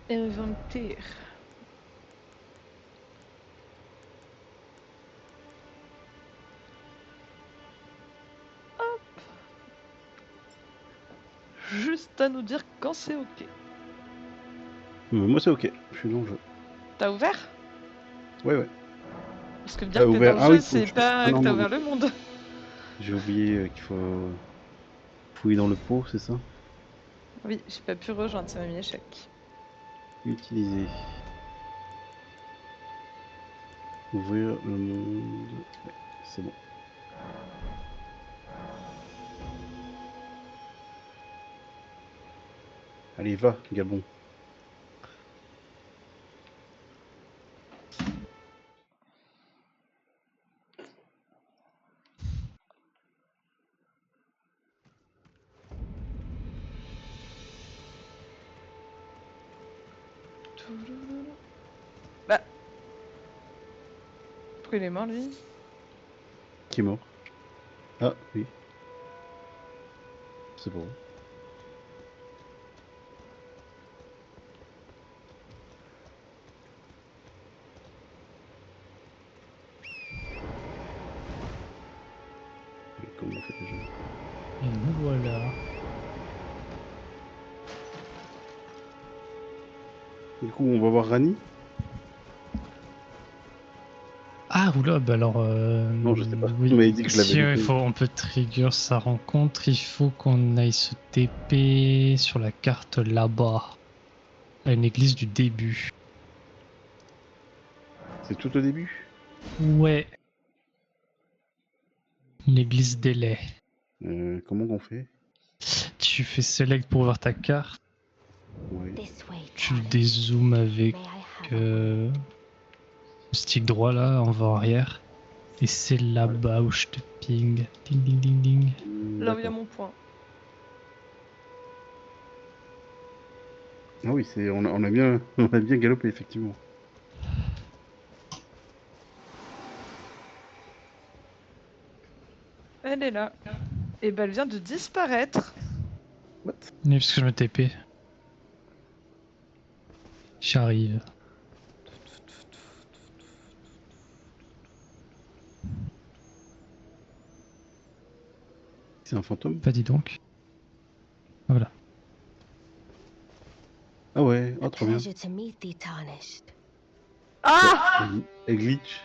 Inventaire. Hop. Juste à nous dire quand c'est ok. Moi c'est ok, je suis dans le jeu. T'as ouvert? Ouais. Parce que me dire que t'es Ouvert. dans le Ah jeu, oui, c'est pas que non, t'as non, ouvert le monde. j'ai oublié qu'il faut fouiller dans le pot, c'est ça? Oui, j'ai pas pu rejoindre, ça m'a mis échec. Utiliser. Ouvrir le monde. Ouais, c'est bon. Allez, va, Gabon. Bah. Pourquoi il est mort lui? Qui est mort? Ah, oui. C'est bon. Mais comment on fait déjà? Et nous voilà. Du coup, on va voir Rani? Ah, oula, bah alors. Non, je sais pas. Oui. On m'avait dit que je l'avais Si loupé. on peut trigger sa rencontre, il faut qu'on aille se TP sur la carte là-bas. À une église du début. C'est tout au début? Ouais. L'église des laits. Comment qu'on fait? Tu fais select pour voir ta carte. Ouais. Tu dézoomes avec stick droit là, en va arrière. Et c'est là-bas où je te ping. Ding ding ding ding. Là où il y a mon point. Ah oui, on a bien galopé, effectivement. Elle est là. Et bah elle vient de disparaître. What? Oui, parce que je me TP. J'arrive. C'est un fantôme? Pas dit donc. Voilà. Ah ouais, oh trop bien. Ah! Et glitch.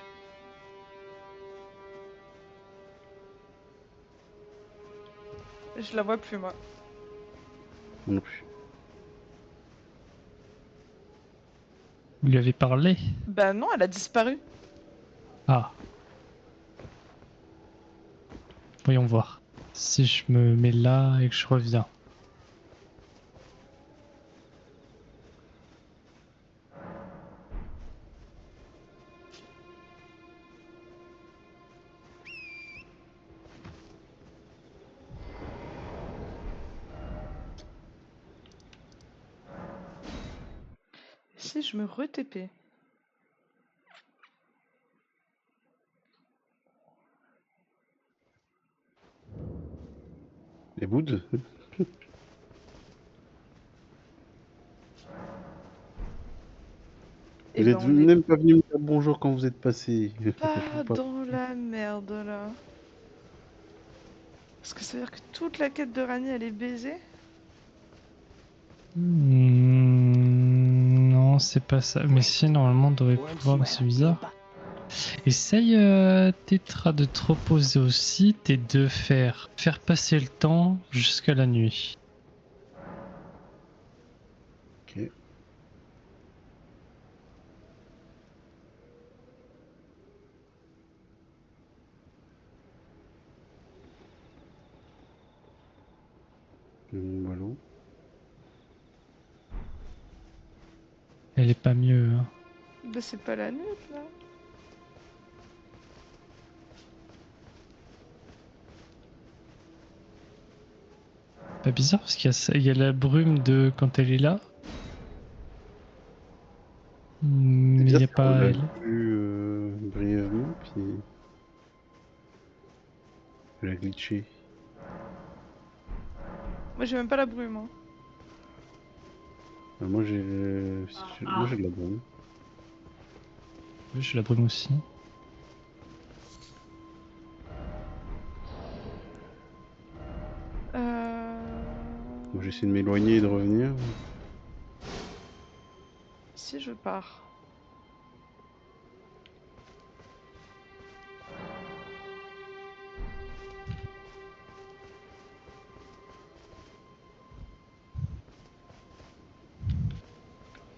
Je la vois plus moi. Moi non plus. Vous lui avez parlé? Bah non, elle a disparu. Ah. Voyons voir. Si je me mets là et que je reviens. Si je me re-TP. Les boudes? Et Vous ben êtes on est même pas venu me dire bonjour quand vous êtes passé. pas dans la merde là. Est-ce que ça veut dire que toute la quête de Rani elle est baisée? Non, c'est pas ça. Mais si, normalement, on devrait pouvoir. Mais c'est bizarre. Essaye, Tetra, de te reposer au site et de faire passer le temps jusqu'à la nuit. Ok. Voilà. Elle est pas mieux, hein. Bah c'est pas la nuit là. Pas bizarre parce qu'il y a la brume de quand elle est là. C'est Mais il bizarre n'y a qu'on pas l'a elle. vu brièvement. Elle a glitché. Moi j'ai même pas la brume. Hein. Moi j'ai moi j'ai de la brume. Oui, je la brume aussi. Moi j'essaie de m'éloigner et de revenir. Si je pars.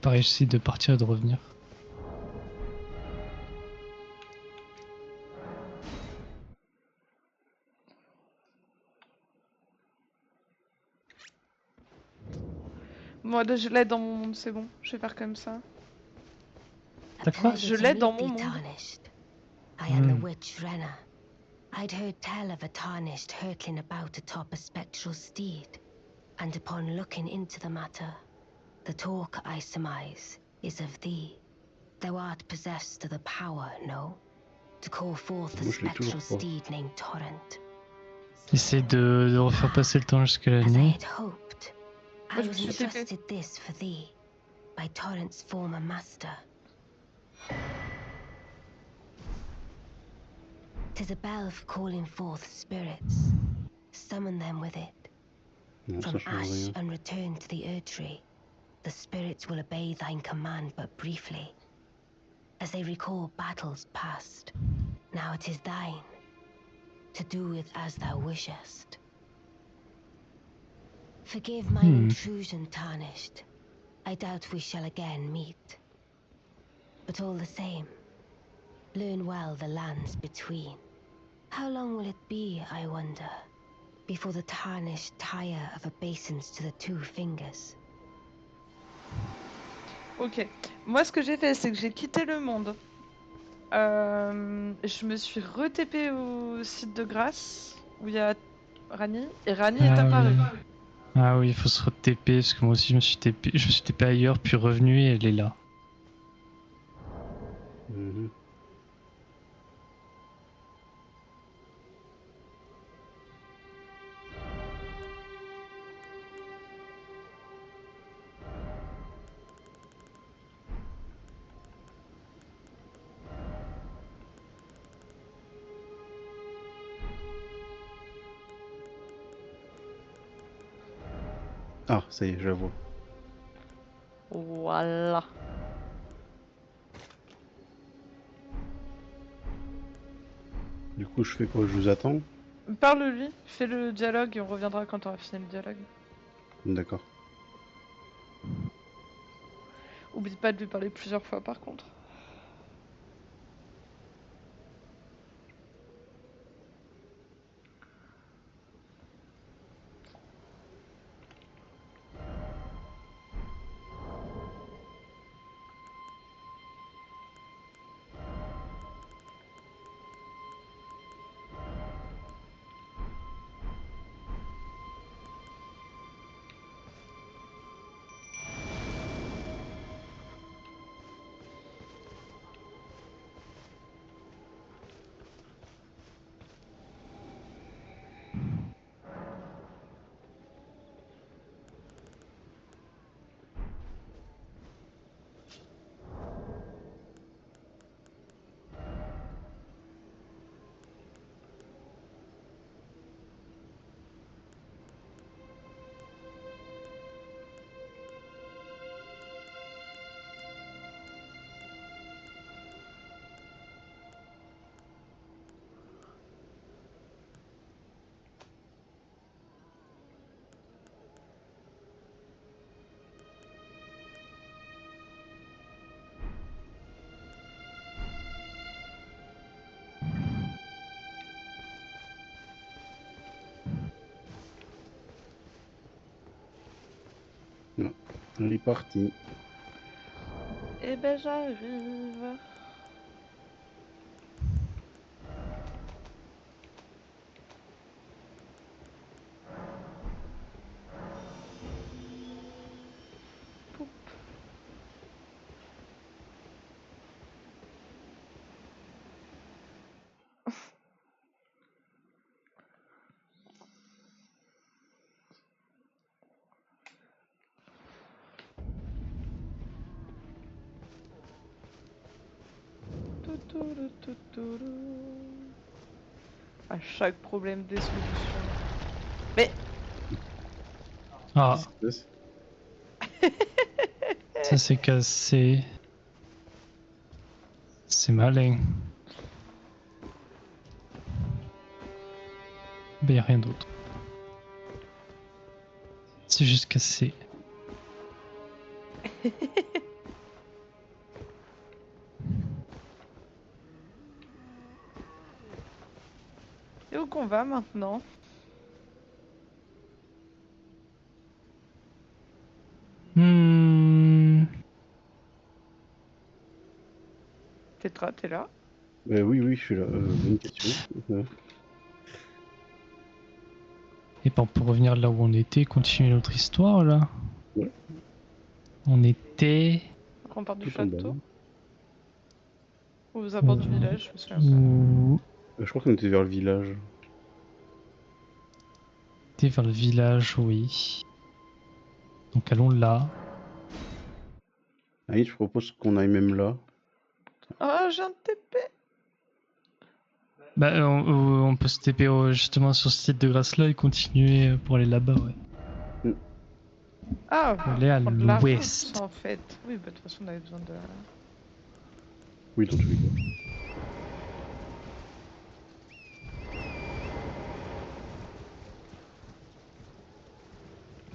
Pareil, j'essaie de partir et de revenir. Moi je l'ai dans mon monde, c'est bon. Je vais faire comme ça. T'as quoi? Je l'ai dans mon monde. I am the witch Renna. I'd heard tell of a tarnished hurtling about atop a spectral steed, and upon looking into the matter, the talk I surmise is of thee. Thou art possessed of the power, no? To call forth the Moi, je l'ai toujours spectral pas. steed named Torrent. Essaye de refaire passer le temps jusqu'à la As I nuit. had hoped, Moi, I je me was suis TP. entrusted this for thee by Torrent's former master. 'Tis a bell for calling forth spirits. Summon them with it. Non, ça From change ash rien. and return to the Erdtree, the spirits will obey thine command but briefly, as they recall battles past. Now it is thine, to do with as thou wishest. Forgive mine intrusion, Tarnished. I doubt we shall again meet. But all the same, learn well the lands between. How long will it be, I wonder, before the Tarnished tire of obeisance to the two fingers? Ok. Moi ce que j'ai fait c'est que j'ai quitté le monde. Je me suis re-TP au site de Grasse où il y a Rani et Rani est apparue. Oui. Ah oui, il faut se re-TP parce que moi aussi je me suis TP ailleurs puis revenu et elle est là. Mhm. Ah, ça y est, je la vois. Voilà. Du coup, je fais quoi? Je vous attends? Parle-lui, fais le dialogue et on reviendra quand on aura fini le dialogue. D'accord. Oublie pas de lui parler plusieurs fois par contre. Non. Elle est partie. Eh ben j'arrive. Poup. À chaque problème, des solutions. Mais Ah, Qu'est-ce ça s'est cassé. C'est malin. Ben y'a rien d'autre. C'est juste cassé. et où qu'on va maintenant? Hmm. Tetra, t'es là? Oui, oui, je suis là. Bonne question. Et ben pour revenir là où on était, continuer notre histoire là. Ouais. On était. On part du Tout en bas. château? Ou aux abords du village, je me souviens pas. Où Je crois qu'on était vers le village. était vers le village, oui. Donc allons là. Allez, je propose qu'on aille même là. Oh, j'ai un TP! Bah on peut se TP justement sur ce site de grâce là et continuer pour aller là-bas, ouais. Ah, Pour aller à prendre la route, l'ouest. en fait. Oui, bah de toute façon, on avait besoin de... Oui, dans tous les cas.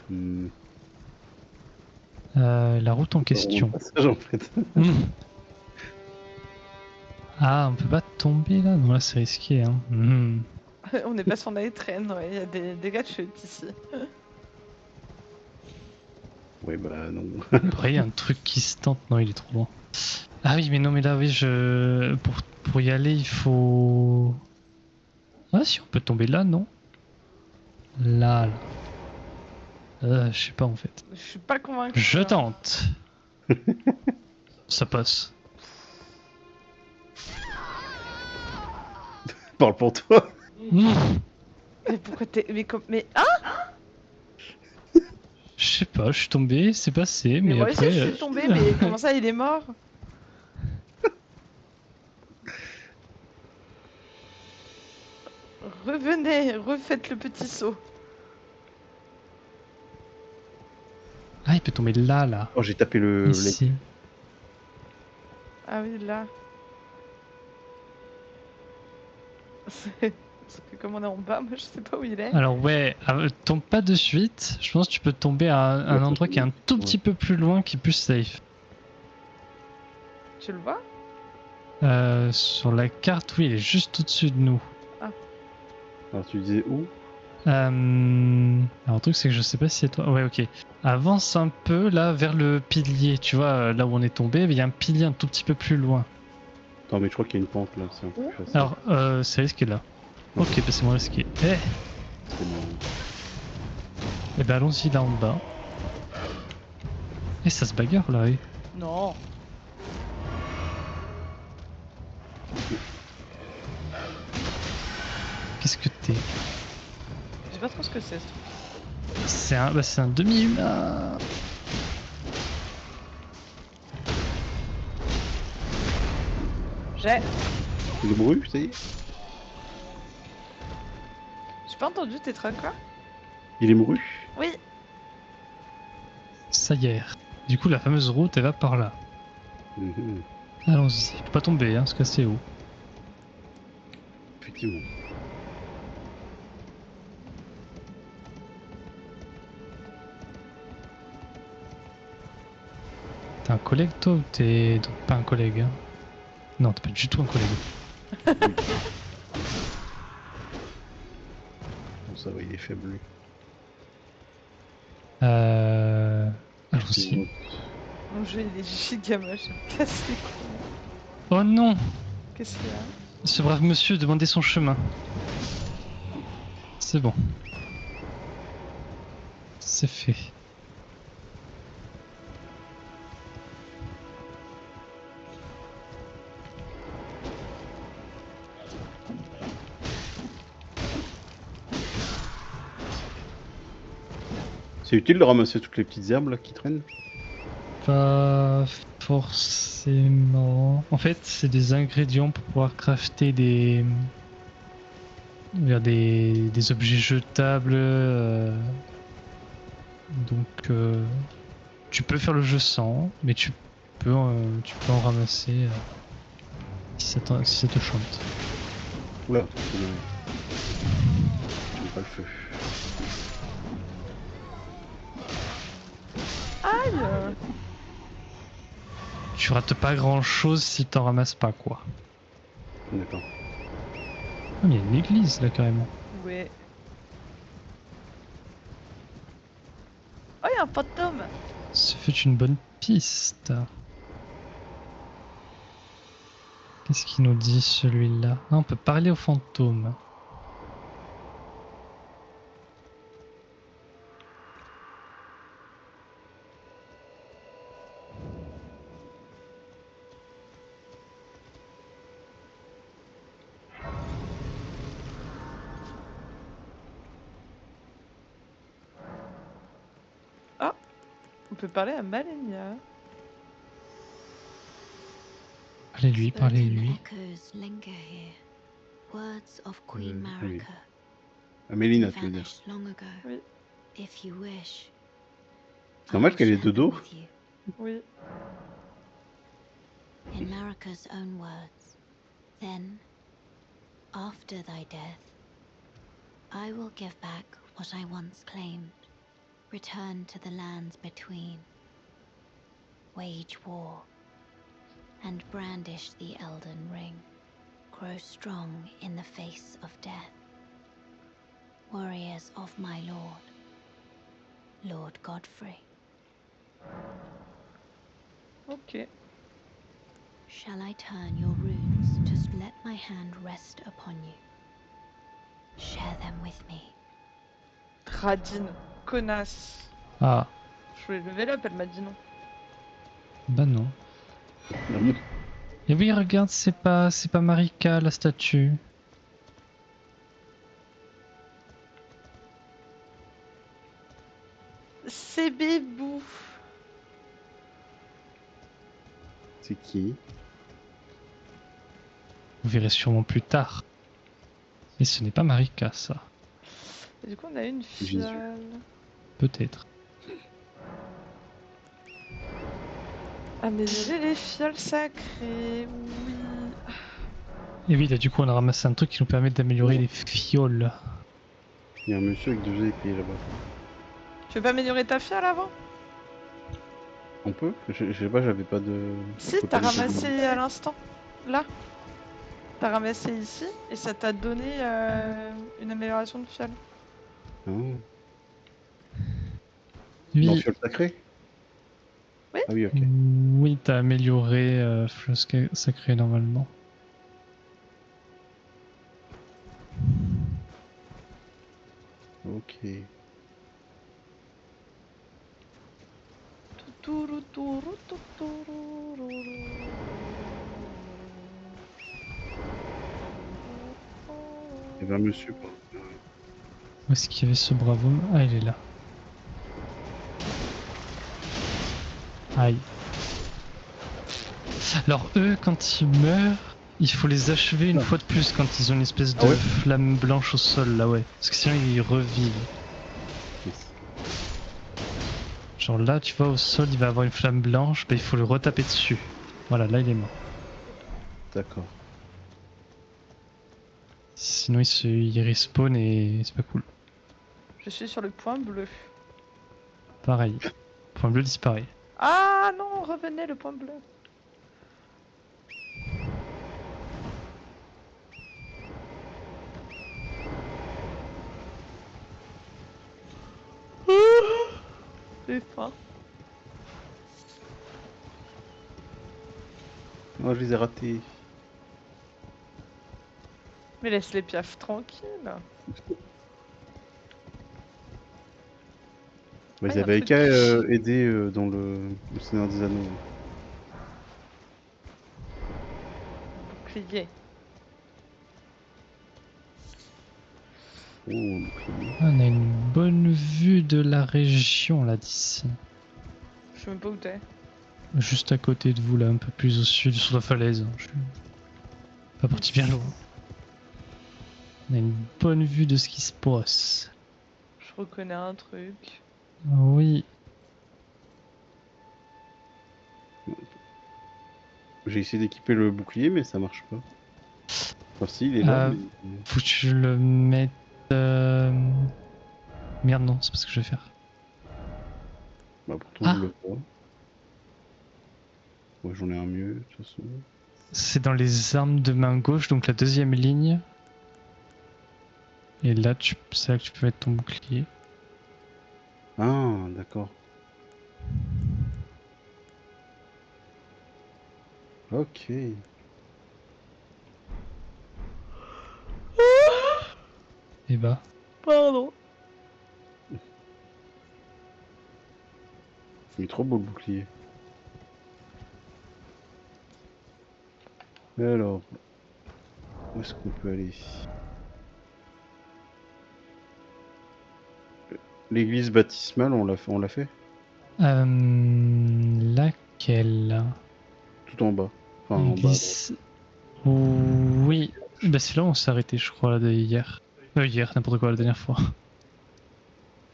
Hmm. La route en question. Passage, en fait. Ah, on peut pas tomber là? Non, là c'est risqué, hein. on est pas sur Night Train, ouais, il y a des dégâts de chute ici. Ouais, bah non. Après, il y a un truc qui se tente. Non, il est trop loin. Ah oui, mais non, mais là, oui, pour y aller, il faut. Ah, si, on peut tomber là, non? Là, là. Je sais pas en fait. Je suis pas convaincu. Je hein. tente. Ça passe. Parle pour toi. Mais pourquoi t'es... Mais comme... Mais ah! Je sais pas, je suis tombé, c'est passé, Mais mais moi après. aussi, je suis tombée, mais comment ça, il est mort? Revenez, refaites le petit saut. Ah, il peut tomber là, là. Oh, j'ai tapé le lake. Ici. Ah oui, là. Parce que comme on est en bas, moi je sais pas où il est. Alors, ouais, tombe pas de suite. Je pense que tu peux tomber à un Ouais, endroit qui est un tout petit peu plus loin, qui est plus safe. Tu le vois? Sur la carte, oui, il est juste au-dessus de nous. Alors, tu disais où? Alors, le truc, c'est que je sais pas si c'est toi. Ouais, ok. Avance un peu là vers le pilier. Tu vois, là où on est tombé, il y a un pilier un tout petit peu plus loin. Attends, mais je crois qu'il y a une pente là, c'est un peu plus facile. Alors, c'est risqué là. Ok, bah c'est moins risqué. C'est bon. Eh ben allons-y là en bas. Et ça se bagarre là, oui. Non. Qu'est-ce que t'es? Je sais pas trop ce que c'est ce truc. C'est un demi-humain. J'ai... Le bruit, ça y est? J'ai pas entendu tes trucs quoi? Il est mouru? Oui. Ça y est. Du coup, la fameuse route, elle va par là. Mhm. Allons-y. Faut pas tomber, hein, parce que c'est haut. Effectivement. T'es un collègue toi ou t'es donc pas un collègue hein? Non, t'es pas du tout un collègue. Bon, ça va, il est faible. lui. Allons-y. Mon jeu il est giga moche, ça me casse les couilles. Oh non! Qu'est-ce qu'il y a? Ce brave monsieur demandait son chemin. C'est bon. C'est fait. C'est utile de ramasser toutes les petites herbes là qui traînent? Pas forcément. ingrédients. En fait, c'est des ingrédients pour pouvoir crafter des objets jetables. Donc, tu peux faire le jeu sans, mais tu peux en ramasser si ça te chante. Oula, j'aime pas le feu. Aïe. Tu rates pas grand chose si t'en ramasses pas, quoi. D'accord. Ah, mais il y a une église là carrément. Ouais. Oh, il y a un fantôme. Ça fait une bonne piste. Qu'est-ce qu'il nous dit celui-là? Ah, on peut parler aux fantômes. On peut parler à Malenia. Parlez-lui, parlez-lui. Echoes linger here. Words of Queen oui. Marika. Amélina, tu veux dire. Vanished long ago. Oui. If you wish. C'est normal qu'elle ait de dos. Oui. In Marika's own words, then, after thy death, I will give back what I once claimed, return to the lands between, wage war, and brandish the Elden Ring, grow strong in the face of death. Warriors of my lord, Lord Godfrey. Ok. Shall I turn your runes to let my hand rest upon you? Share them with me. Radine, connasse. Ah, Je voulais level up, elle m'a dit non. bah non. Non, Et oui, regarde, c'est pas Marika la statue. C'est Bébou. c'est qui? Vous verrez sûrement plus tard. Mais ce n'est pas Marika, ça. Et du coup, on a une Jésus. fiole. Peut-être. Améliorer les fioles sacrées. Oui. Et oui, là, du coup, on a ramassé un truc qui nous permet d'améliorer les fioles. Il y a un monsieur avec 2 épées là-bas. Tu veux pas améliorer ta fiole avant? On peut? Je sais pas, j'avais pas de... Si, Faut t'as pas les ramassé faire. à l'instant. Là. T'as ramassé ici et ça t'a donné une amélioration de fiole. Ah. Oui, Dans fiole sacrée? Oui. Ah oui, ok. oui, t'as amélioré Flosque sacré normalement. Ok. Il y avait un monsieur quoi. Où est-ce qu'il y avait ce brave homme? Ah, il est là. Aïe. Alors eux, quand ils meurent, il faut les achever une fois de plus quand ils ont une espèce de Ah ouais flamme blanche au sol, là ouais. Parce que sinon ils revivent. Yes. Genre là, tu vois, au sol, il va avoir une flamme blanche, bah, il faut le retaper dessus. Voilà, là il est mort. D'accord. Sinon il respawn et c'est pas cool. Je suis sur le point bleu. Pareil. Point bleu disparaît. Ah non, revenez le point bleu. J'ai faim. Oh, je les ai ratés. Mais laisse les piafs tranquilles. Bah, Ah, ils y a un avaient truc. qu'à aider dans le Seigneur des Anneaux. Bouclier. Oh, un bouclier. On a une bonne vue de la région là d'ici. Je sais même pas où t'es. Juste à côté de vous, là, un peu plus au sud, sur la falaise. Je suis pas parti bien loin. On a une bonne vue de ce qui se passe. Je reconnais un truc. Oui. J'ai essayé d'équiper le bouclier, mais ça marche pas. Enfin, si, il est là. Mais... Faut que je le mette... Merde, non, c'est pas ce que je vais faire. Bah, pourtant, Ah. je le vois. Ouais, j'en ai un mieux, de toute façon. C'est dans les armes de main gauche, donc la deuxième ligne. Et là, c'est là que tu peux mettre ton bouclier. Ah, d'accord. Ok. Et bah. Pardon. Il est trop beau le bouclier. Alors, où est-ce qu'on peut aller? L'église baptismale, on l'a fait? Laquelle? Tout en bas. Enfin, en bas. L'église... Oui. Bah c'est là où on s'est arrêté, je crois, là, de hier. Hier, n'importe quoi, la dernière fois.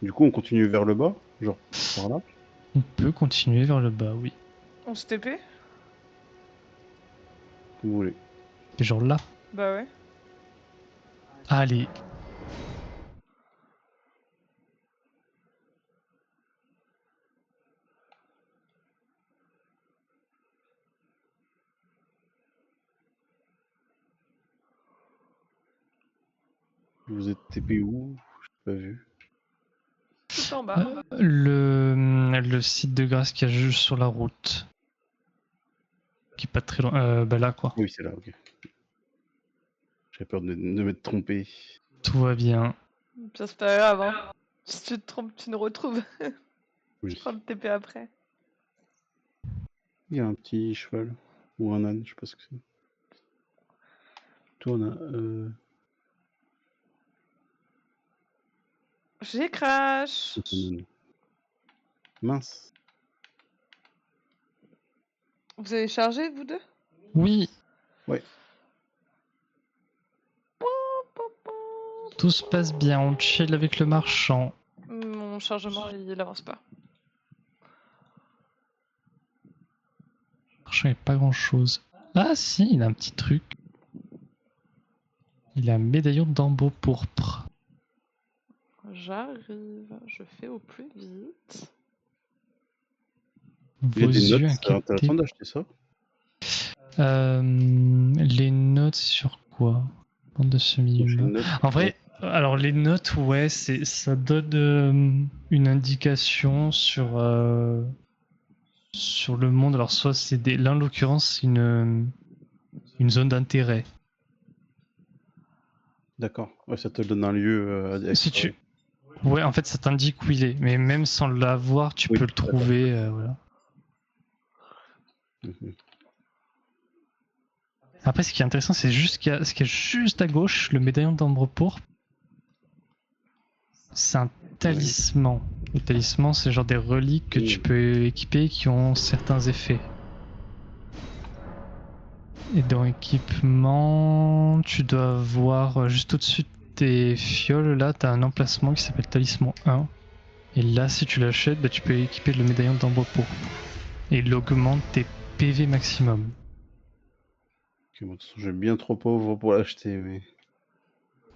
Du coup, on continue vers le bas? Genre, par là? On peut continuer vers le bas, oui. On se TP? Comme vous voulez. Et genre là. Bah ouais. Allez. Vous êtes TP où? J'ai pas vu. Tout en bas. Le site de grâce qu'il y a juste sur la route. Qui est pas très loin. Bah là, quoi. Oui, c'est là, ok. J'avais peur de m'être trompé. Tout va bien. Puis c'est pas grave, hein. Si tu te trompes, tu nous retrouves. Oui. Je prends le TP après. Il y a un petit cheval. Ou un âne, je sais pas ce que c'est. Toi, on a... J'ai crash. c'est un âne. Mince. Vous avez chargé, vous deux? Oui, tout se passe bien. On chill avec le marchand. Mon chargement, il avance pas. Le marchand, il n'y a pas grand chose. Ah si, il a un petit truc. Il a un médaillon d'ambeau pourpre. J'arrive. Je fais au plus vite. Il y a Vos des yeux notes, c'est inquiétés. intéressant d'acheter ça. Les notes sur quoi? Bande de J'ai une semi-humains. note. En vrai, alors les notes, ouais, ça donne une indication sur le monde. Alors soit c'est là en l'occurrence c'est une zone d'intérêt. D'accord. Ouais, ça te donne un lieu à Si explorer. ouais, en fait ça t'indique où il est, mais même sans l'avoir, tu Oui, peux le d'accord. trouver. Voilà. Mhm. Après, ce qui est intéressant, c'est juste ce qu'il y a juste à gauche, le médaillon d'ambre pourpre. C'est un talisman. Le talisman, c'est genre des reliques que tu peux équiper qui ont certains effets. Et dans équipement, tu dois voir juste au-dessus de tes fioles, là, t'as un emplacement qui s'appelle talisman 1. Et là, si tu l'achètes, bah, tu peux équiper le médaillon d'ambre pourpre. Et il augmente tes PV maximum. Ok, bon, de toute façon, j'ai bien trop pauvre pour l'acheter, mais... Donc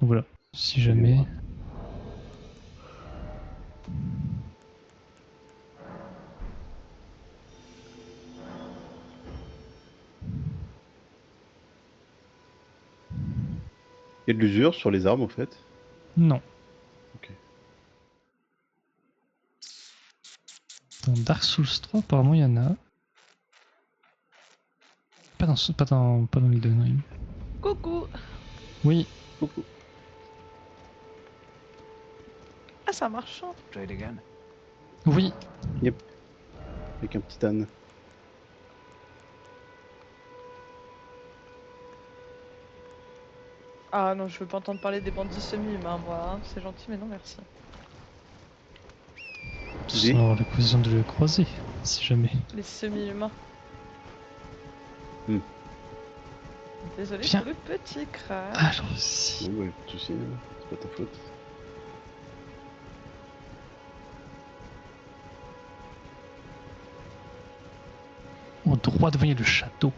voilà, si jamais... Il y a de l'usure sur les armes, en fait. Non. Ok. Dans Dark Souls 3, apparemment, il y en a. Pas dans Elden Ring. Coucou. Oui, Coucou. Ah, c'est un marchand. oui. Avec un petit âne. Ah non, je veux pas entendre parler des bandits semi-humains, moi. Hein. C'est gentil, mais non, merci. Sans avoir l'occasion de le croiser. si jamais. Les semi-humains. Hmm. Désolé Viens. pour le petit crash. Allons-y. Ouais, pas de soucis, hein. C'est pas ta faute. Au droit devant, il y a le château.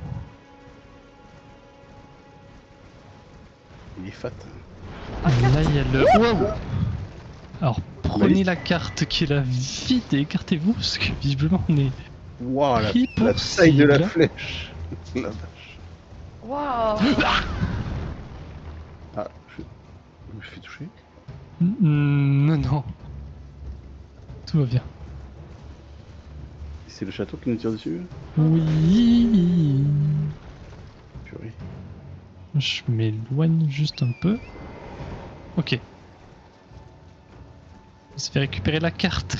Il est fat. Là, il y a le... Wow. Alors, prenez Malice. la carte qui est là vite et écartez-vous, parce que visiblement, on est Waouh, pris la pour taille de la cible. flèche. La vache. Waouh. Ah, je me fais toucher. Non, non. Tout va bien. C'est le château qui nous tire dessus? Oui. Purée. Je m'éloigne juste un peu. Ok. On se fait récupérer la carte.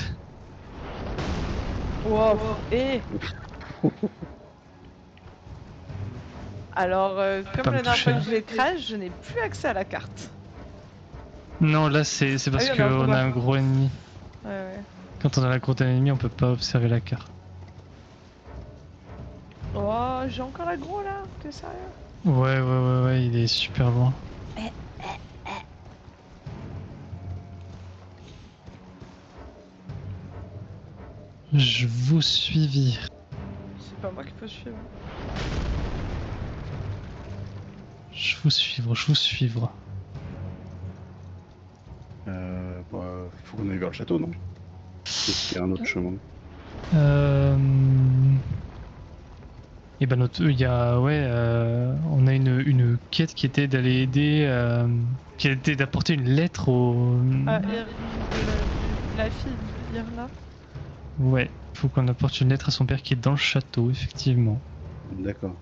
Wow. Et alors, comme Pas me la dernière fois toucher, que j'ai crash, je n'ai plus accès à la carte. Non, là, c'est parce Ah oui, on a un qu'on gros a un gros ennemi. Ouais, ouais. Quand on a la grotte ennemi, on peut pas observer la carte. Oh, j'ai encore l'aggro là. T'es sérieux? Ouais, il est super loin. Je vous suivis. C'est pas moi qui peux suivre. Je vous suivre. Bah, faut qu'on aille vers le château, non? Est-ce qu'il y a un autre chemin? Et ben il y a on a une quête qui était d'aller aider, qui était d'apporter une lettre au. Ah, la fille d'Irna. Ouais, faut qu'on apporte une lettre à son père qui est dans le château, effectivement. D'accord.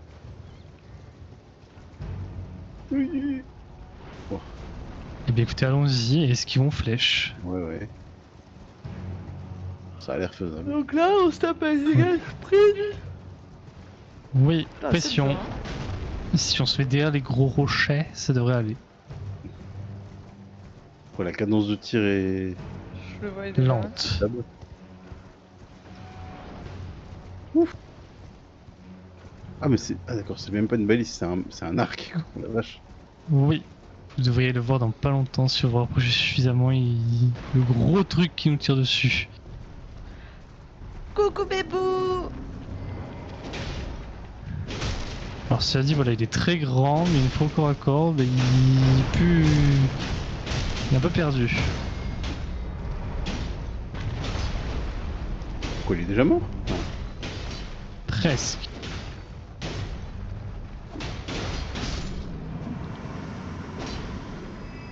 Oui. Et bien écoutez, allons-y et esquivons flèche. Ouais, ouais. Ça a l'air faisable. Donc là, on se tape un dégâts sprint. Oui, Putain, c'est pression. dur, hein. Si on se met derrière les gros rochers, ça devrait aller. Ouais, la cadence de tir est Je le vois, il est là. Lente. stable. Ouf. Ah, mais c'est. Ah, d'accord, c'est même pas une balise, c'est un arc, quoi. La vache. Oui, vous devriez le voir dans pas longtemps si vous vous rapprochez suffisamment. Le gros truc qui nous tire dessus. Coucou bébou. Alors cela dit, voilà, il est très grand, mais une fois au corps à corps, il est plus... Il est un peu perdu. Pourquoi il est déjà mort? Non. Presque.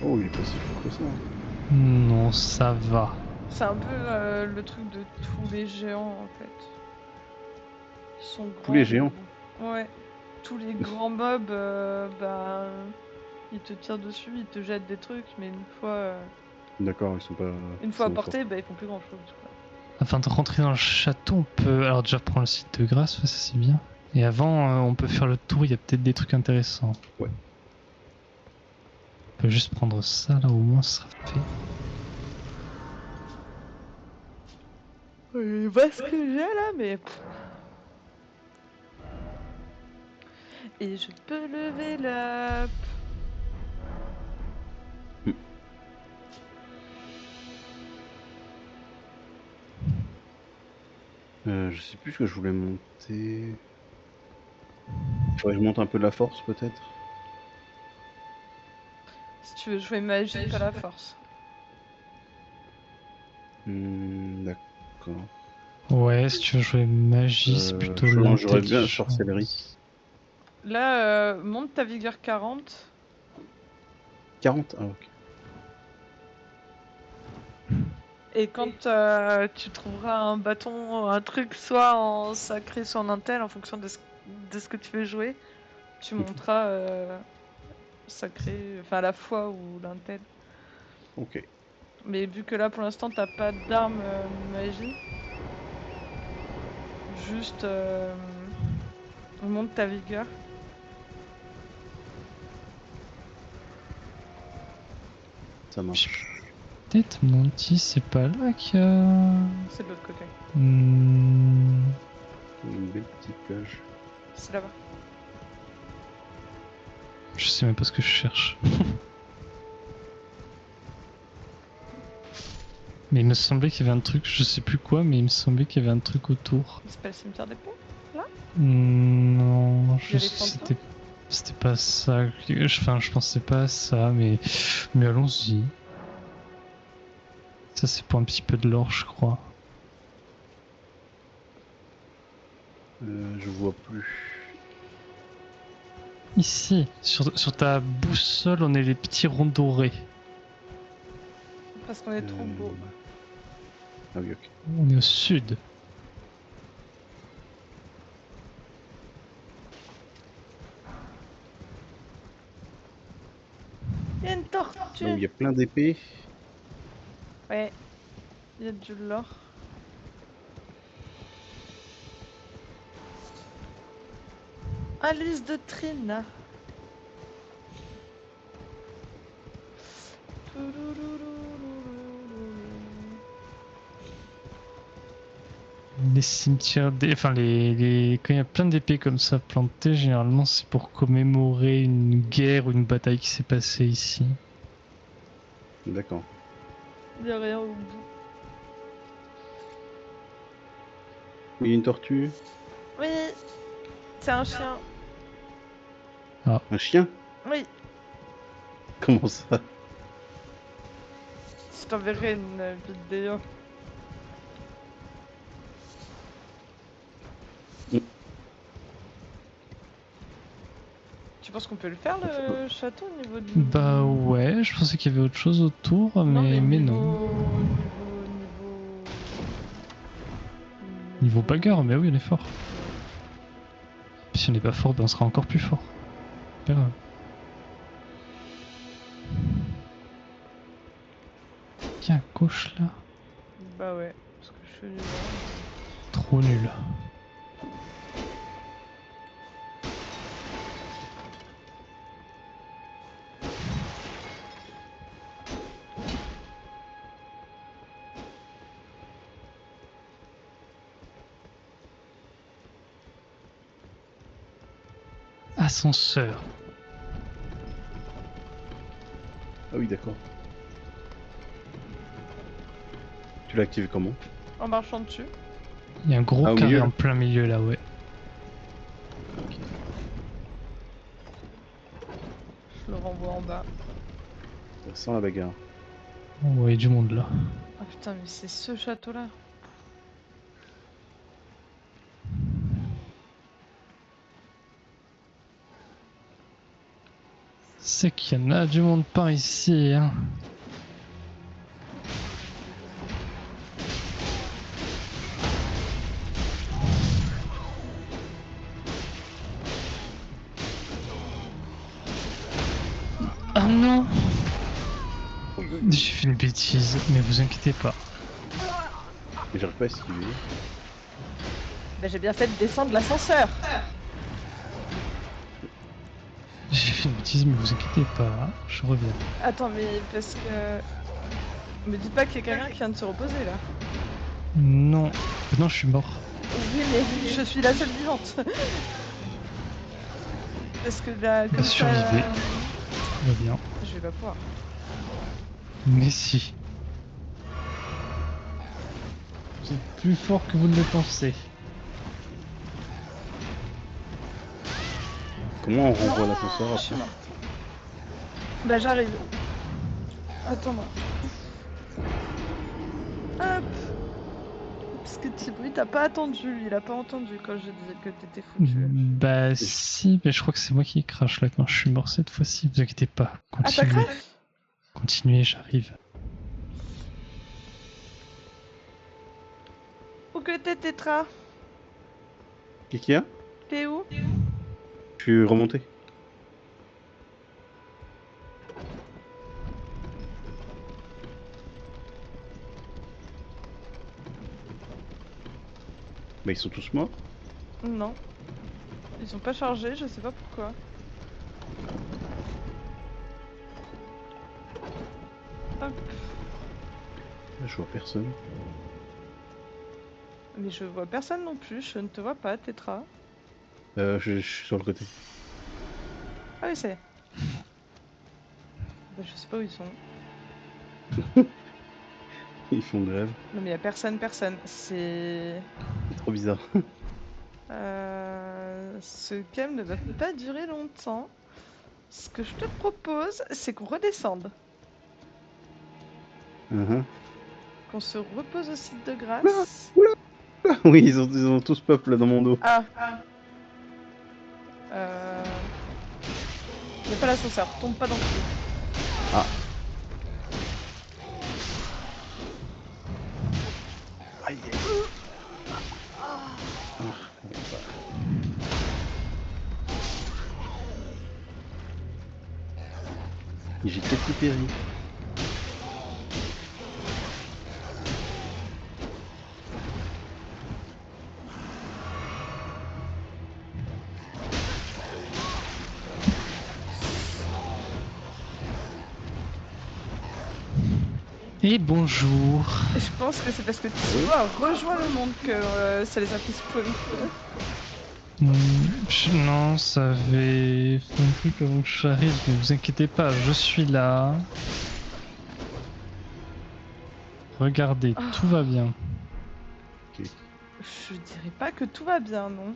Oh, il est pas si fort que ça. Non, ça va. C'est un peu le truc de tous les géants en fait. Ils sont grands. Tous les géants? Ouais. Tous les grands mobs, bah, ils te tirent dessus, ils te jettent des trucs, mais D'accord, ils sont pas. une fois à ils sont portée, bah, ils font plus grand chose. Quoi. Afin de rentrer dans le château, on peut... Alors déjà prendre le site de grâce, ouais, ça c'est bien. Et avant, on peut faire le tour, il y a peut-être des trucs intéressants. Ouais. On peut juste prendre ça, là au moins ce sera fait. Je vois ce que j'ai là, mais. Et je peux lever up. Je sais plus ce que je voulais monter. Faudrait que je monte un peu de la force, peut-être. Si tu veux jouer magie, pas la force. D'accord. Ouais, si tu veux jouer magie, c'est plutôt J'aurais bien l'intelligence. sorcellerie. Là, monte ta vigueur 40. 40? Ah, ok. Et quand tu trouveras un bâton, un truc, soit en sacré, soit en intel, en fonction de ce que tu veux jouer, tu monteras sacré, enfin la foi ou l'intel. Ok. Mais vu que là pour l'instant t'as pas d'arme magie, juste monte ta vigueur. Ça marche. Peut-être Monty, c'est pas là qu'il y a... C'est de l'autre côté. Une belle petite plage. C'est là-bas. Je sais même pas ce que je cherche. Mais il me semblait qu'il y avait un truc, je sais plus quoi, mais il me semblait qu'il y avait un truc autour. C'est pas le cimetière des ponts? Non, Il y a les fantômes? c'était pas ça. Enfin, je pensais pas à ça, mais allons-y. Ça, c'est pour un petit peu de l'or, je crois. Je vois plus. Ici, sur ta boussole, on est les petits ronds dorés. Parce qu'on est trop beau. Ah oui, ok. On est au sud. Il y a une Là où tortue! il y a plein d'épées. Ouais. Il y a du l'or. Alice de Trine. Les cimetières, enfin quand il y a plein d'épées comme ça plantées, généralement c'est pour commémorer une guerre ou une bataille qui s'est passée ici. D'accord. Il y a rien au bout. Il y a une tortue. Oui, c'est un chien. Un chien? Oui, Comment ça? je t'enverrai une vidéo. Mm. Tu penses qu'on peut le faire le château au niveau du... Bah ouais, je pensais qu'il y avait autre chose autour, mais non. Niveau bagarre, mais oui, on est fort. Puis si on n'est pas fort, ben on sera encore plus fort. Pas grave. Tiens, gauche là. Bah ouais, parce que je suis nul. Trop nul. Ascenseur. Ah oui, d'accord. Tu l'as activé comment? En marchant dessus. Il y a un gros Ah, au carré milieu, là. en plein milieu là, ouais. Je le renvoie en bas. Ça sent la bagarre. Oh, ouais, il y a du monde là. Ah putain, mais c'est ce château-là. C'est qu'il y en a du monde par ici, hein. Ah non! J'ai fait une bêtise, mais vous inquiétez pas. Mais j'arrive pas à esquiver. Bah j'ai bien fait de descendre l'ascenseur. J'ai fait une bêtise, mais vous inquiétez pas, je reviens. Attends, mais parce que... Me dis pas qu'il y a quelqu'un qui vient de se reposer là. Non, non, je suis mort. Oui, mais je suis la seule vivante. Parce que là, comme ça... Survivez. Tout va bien. Je vais pas pouvoir. Mais si. Vous êtes plus fort que vous ne le pensez. Comment on renvoie l'ascenseur Je suis après? morte. Bah j'arrive. Attends-moi. Hop. Parce que Thibaut, t'as pas attendu, lui, il a pas entendu quand je disais que t'étais foutu. Bah si, mais je crois que c'est moi qui crache là quand je suis mort cette fois-ci. Vous inquiétez pas. Ah, t'as Continuez. crash? Continuez, j'arrive. Où que t'es, Tétra? Qu'est-ce qu'il y a? T'es où? Je suis remonté. Bah ils sont tous morts. Non. Ils sont pas chargés, je sais pas pourquoi. Hop. Là, je vois personne. Mais je vois personne non plus, je ne te vois pas, Tetra. Je suis sur le côté. Ah oui, c'est. Bah, je sais pas où ils sont. Ils font grève. Non, mais y a personne. C'est. C'est trop bizarre. Ce game ne va pas durer longtemps. Ce que je te propose, c'est qu'on redescende. Qu'on se repose au site de grâce. Oui, ils ont tous pop là dans mon dos. Ah. Y a pas l'ascenseur, tombe pas dans le trou. Ah. Aïe. J'ai Katy Perry. Et bonjour. Je pense que c'est parce que Thibaut a rejoint le monde que ça les a fait spawn. Non, ça avait fait un truc avant que j'arrive, mais vous inquiétez pas, je suis là. Regardez, Ah. tout va bien. Je dirais pas que tout va bien, non.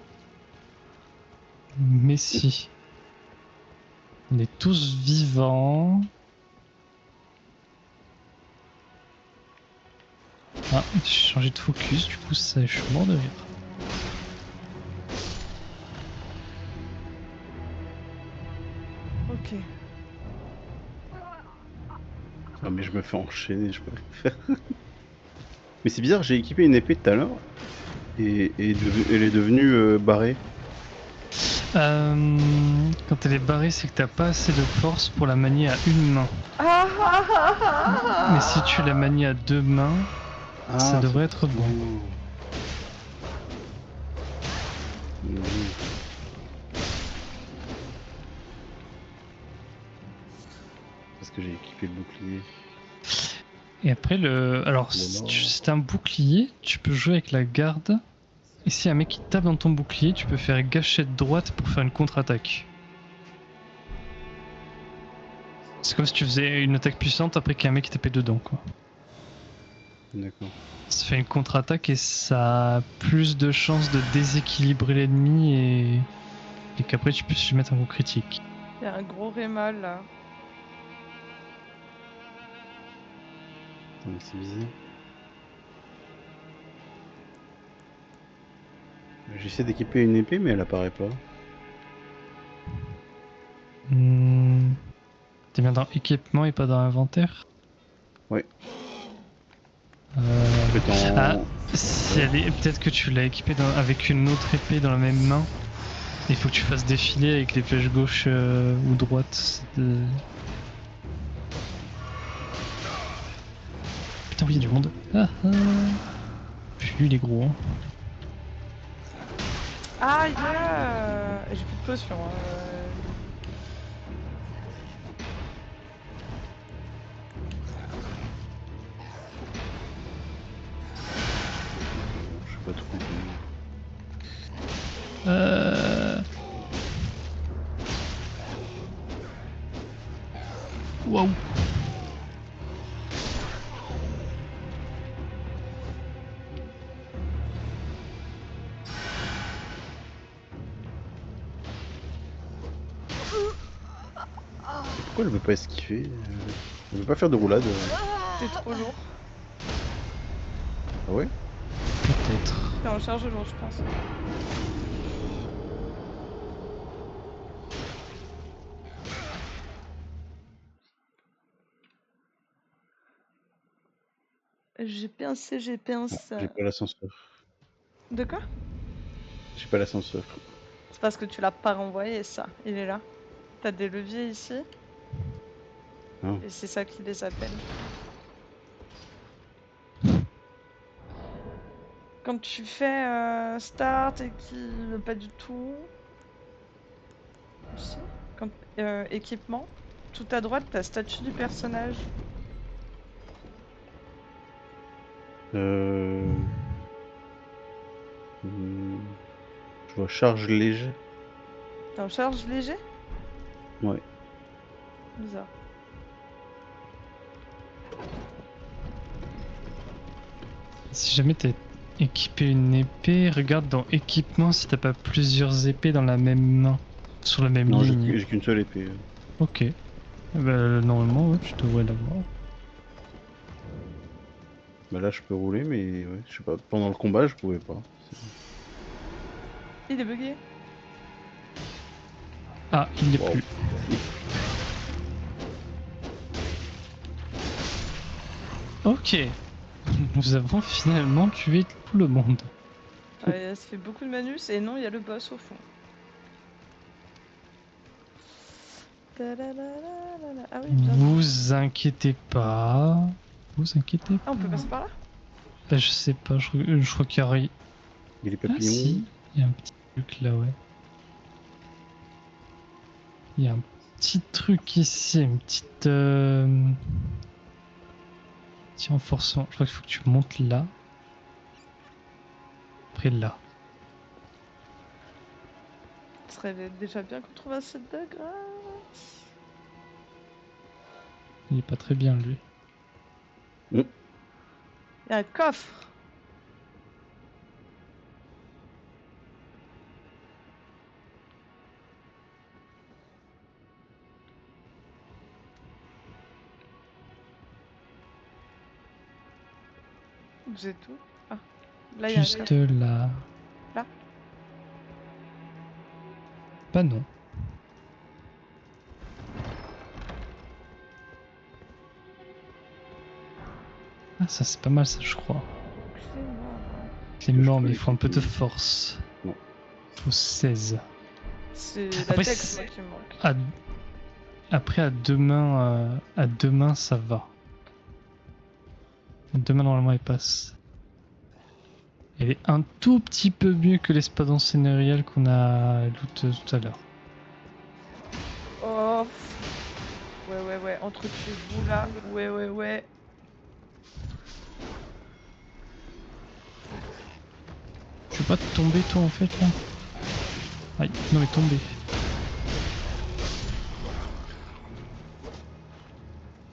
Mais si. On est tous vivants. Ah, j'ai changé de focus, du coup ça, je suis mort de rire. Ok. Ah mais je me fais enchaîner, je peux rien faire. Mais c'est bizarre, j'ai équipé une épée tout à l'heure et elle est devenue barrée. Quand elle est barrée, c'est que t'as pas assez de force pour la manier à une main. Mais si tu la manies à deux mains, ça devrait être bon. Parce que j'ai équipé le bouclier. Et après, alors si t'as un bouclier, tu peux jouer avec la garde. Et si un mec qui tape dans ton bouclier, tu peux faire gâchette droite pour faire une contre-attaque. C'est comme si tu faisais une attaque puissante après qu'il y a un mec qui tapait dedans, quoi. D'accord. Ça fait une contre-attaque et ça a plus de chances de déséquilibrer l'ennemi et qu'après tu puisses lui mettre un coup critique. Il y a un gros rémal là. Attends, mais c'est bizarre. J'essaie d'équiper une épée mais elle apparaît pas. T'es bien dans équipement et pas dans inventaire? Ouais. Ah, si elle est... peut-être que tu l'as équipée avec une autre épée dans la même main. Il faut que tu fasses défiler avec les flèches gauche ou droite. Putain oui, il y a du monde. Ah ah. Puis les gros. Hein. Ah, il y a... J'ai plus de potions. Je sais pas trop. Waouh. Pourquoi elle veut pas esquiver? Elle veut pas faire de roulade? T'es trop lourd. Ah ouais? Peut-être. T'es en charge lourd, je pense. J'ai pincé. J'ai pas l'ascenseur. De quoi? J'ai pas l'ascenseur. C'est parce que tu l'as pas renvoyé, ça. Il est là. T'as des leviers ici. Ah. Et c'est ça qui les appelle. Quand tu fais start et qu'il veut pas du tout. Ici. Quand, équipement. Tout à droite, t'as statut du personnage. Je vois charge léger. T'es en charge léger? Ouais. Bizarre. Si jamais t'as équipé une épée, regarde dans équipement si t'as pas plusieurs épées dans la même main, sur la même Non, ligne. j'ai qu'une seule épée. Ok. Bah, normalement, ouais, tu devrais l'avoir. Bah là, je peux rouler, mais ouais, je sais pas. Pendant le combat, je pouvais pas. Il est bugué. Ah, il l'est Wow. plus. Ok. Nous avons finalement tué tout le monde. Ouais, ça fait beaucoup de manus et non, il y a le boss au fond. Ta-la-la-la-la-la. Ah oui, bien. Vous inquiétez pas. Vous inquiétez Ah, on peut pas. passer par là? Bah, je sais pas, je crois qu'il y a rien. Il y a les Ah papillons. si, il y a un petit truc là, ouais. Il y a un petit truc ici, une petite... petit renforcement. Je crois qu'il faut que tu montes là. Après là. Ce serait déjà bien qu'on trouve un set de grâce. Il est pas très bien lui. Il y a un coffre. Vous êtes où? Ah, là il y a un Juste coffre. là. Là? Bah non. Ah ça c'est pas mal ça je crois. C'est mort. C'est Que je mort peux mais il faut un peu de l'équiper. force. Non. Faut 16. C'est la Après, dex moi, qui me manque. Après à deux mains ça va. À deux mains normalement elle passe. Elle est un tout petit peu mieux que l'espadon scénarial qu'on a loot tout à l'heure. Oh. Ouais, entretuez-vous là. Ouais. Tu veux pas te tomber toi en fait là? Aïe, non mais tomber.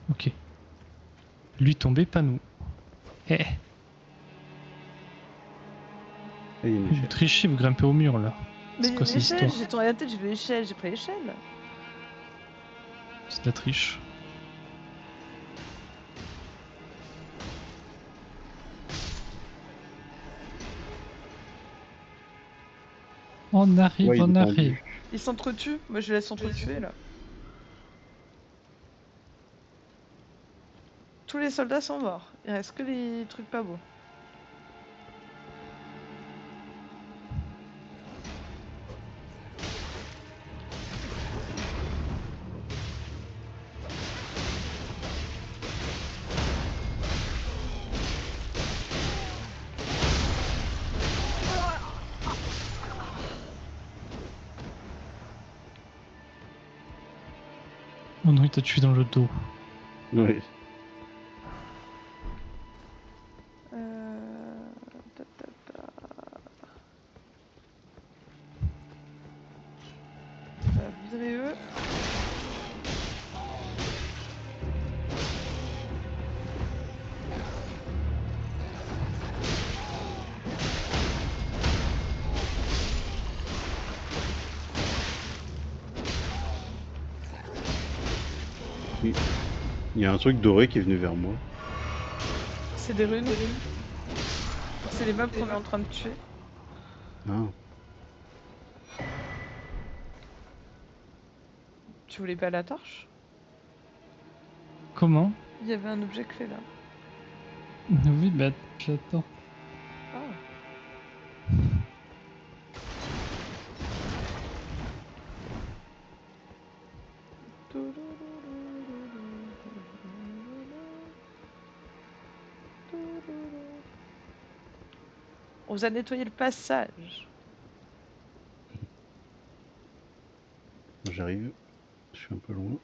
Ok. Lui tomber, pas nous. Eh, Et il y a une vous échelle. trichez, vous grimpez au mur là. Mais C'est il y a quoi une cette échelle, histoire? j'ai tourné la tête, j'ai vu l'échelle, j'ai pris l'échelle. C'est de la triche. On arrive, Ouais, il est on arrive. tendu. Ils s'entretuent, moi je les laisse s'entretuer là. Tous les soldats sont morts, il reste que les trucs pas beaux. Oh non, il t'a tué dans le dos. Ouais. Ta, ta, ta. Virer eux. Il y a un truc doré qui est venu vers moi. C'est des runes. C'est les mobs qu'on est en train de tuer. Ah. Tu voulais pas la torche? Comment? Il y avait un objet clé là. Oui, bah j'attends. Ah. On vous a nettoyé le passage. J'arrive. Je suis un peu loin.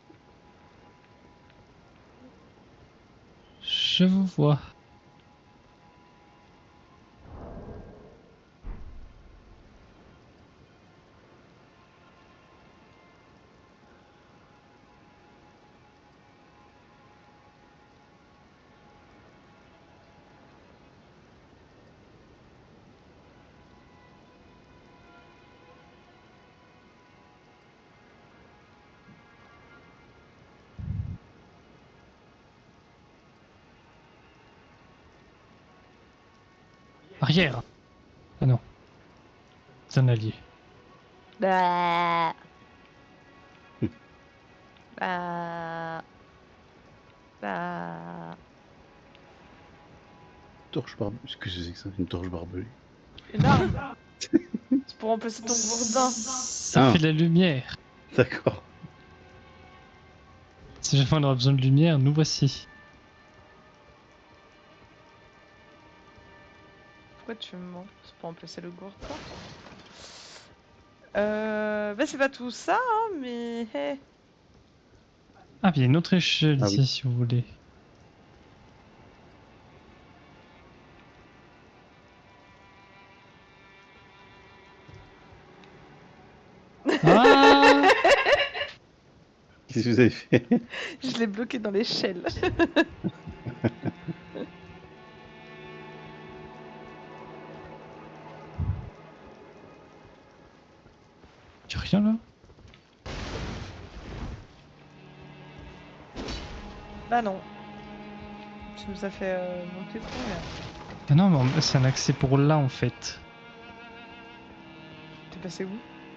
Je vous vois. arrière. Ah non. C'est un allié. Bah. Bah. Bah. Torche barbelée. Qu'est-ce que c'est que ça? Une torche barbelée. Une arme. C'est pour remplacer ton gourdin. Ça Ah. fait la lumière. D'accord. Si jamais on aura besoin de lumière, nous voici. Pourquoi tu me mens? C'est pour remplacer le gourdin. Bah c'est pas tout ça, hein, mais... hey. Ah, puis il y a une autre échelle Ah ici, oui. si vous voulez. Ah Qu'est-ce que vous avez fait? Je l'ai bloqué dans l'échelle. Y'a rien là? Bah non. Tu nous as fait monter le con, là. Ah non, mais c'est un accès pour là en fait. T'es passé où?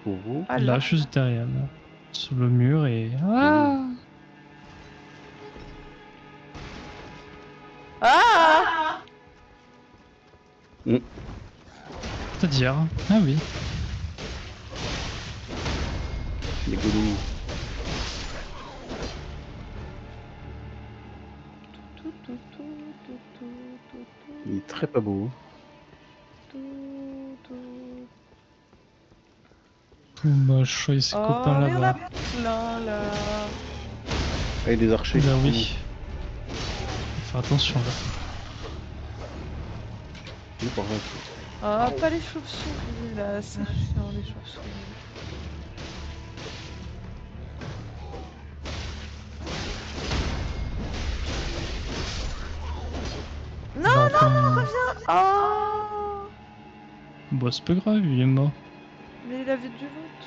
Pour vous? Ah Là, là. juste derrière là. Sur le mur et. Ah Ah C'est-à-dire. Ah oui. Les golems. Il est très pas beau. Tout moche, et ses copains Oh, mais il y en a là-bas. plein là. Ah, et des archers. Bah oui. Faut faire attention là. Oui, par contre. Ah, pas les chauves-souris là, c'est chiant les chauves-souris. Non, non, reviens. Oh, Bah, c'est pas grave, il est mort. mais il avait du loot.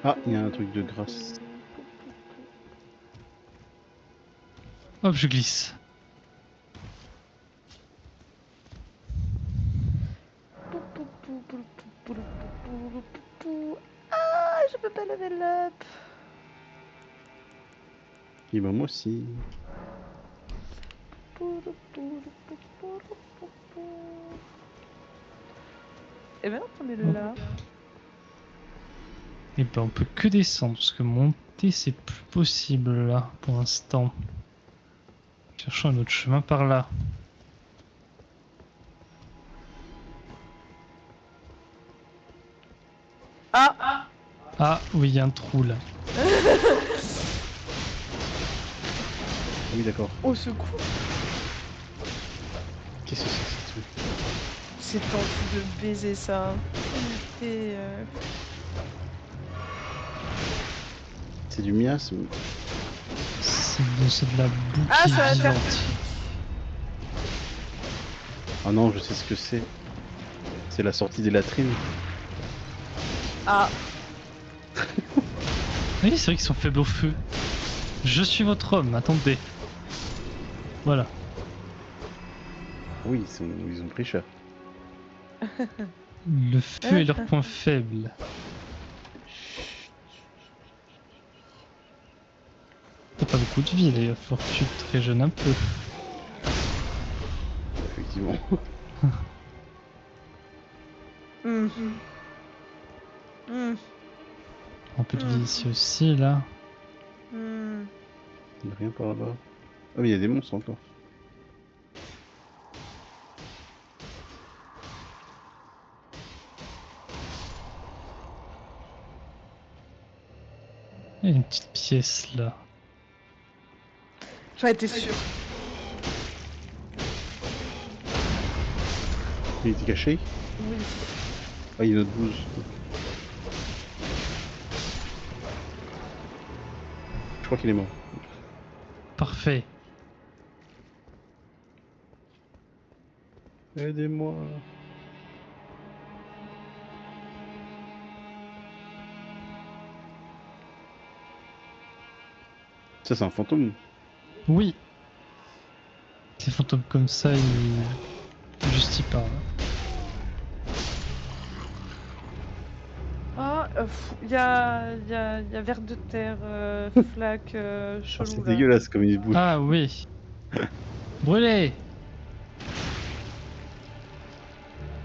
Ah, il y a un truc de grâce. Hop, je glisse. Ah, je peux pas level up. Et ben moi aussi. Et ben on est là. Et ben, on peut que descendre parce que monter c'est plus possible là pour l'instant. Cherchons un autre chemin par là. Ah, Ah oui, il y a un trou là. Oui, d'accord. au secours. Qu'est-ce que c'est que ce truc? C'est tendu de baiser ça. Et C'est du miasme. C'est de la boue ah, qui ça va est faire vivante. Ah non, je sais ce que c'est. C'est la sortie des latrines. Ah, Oui, c'est vrai qu'ils sont faibles au feu. Je suis votre homme, attendez. Voilà. Oui, ils ont pris cher. Le feu est leur point faible. T'as pas beaucoup de vie d'ailleurs, faut que tu te régènes un peu. Effectivement. hmm. Hmm. Un peu de vie ici aussi là. Hmm. Il n'y a rien par là-bas. Ah oui, il y a des monstres encore. Il y a une petite pièce là. J'en étais sûre. Il était caché. Oui. Ah, il y a une autre bouse. Je crois qu'il est mort. Parfait. Aidez-moi. Ça, c'est un fantôme. Oui. Ces fantômes comme ça, ils justifient pas. Ah, il y a vers de terre, flaque, Ah, chelou c'est là. dégueulasse comme il se bouge. Ah oui. Brûlé.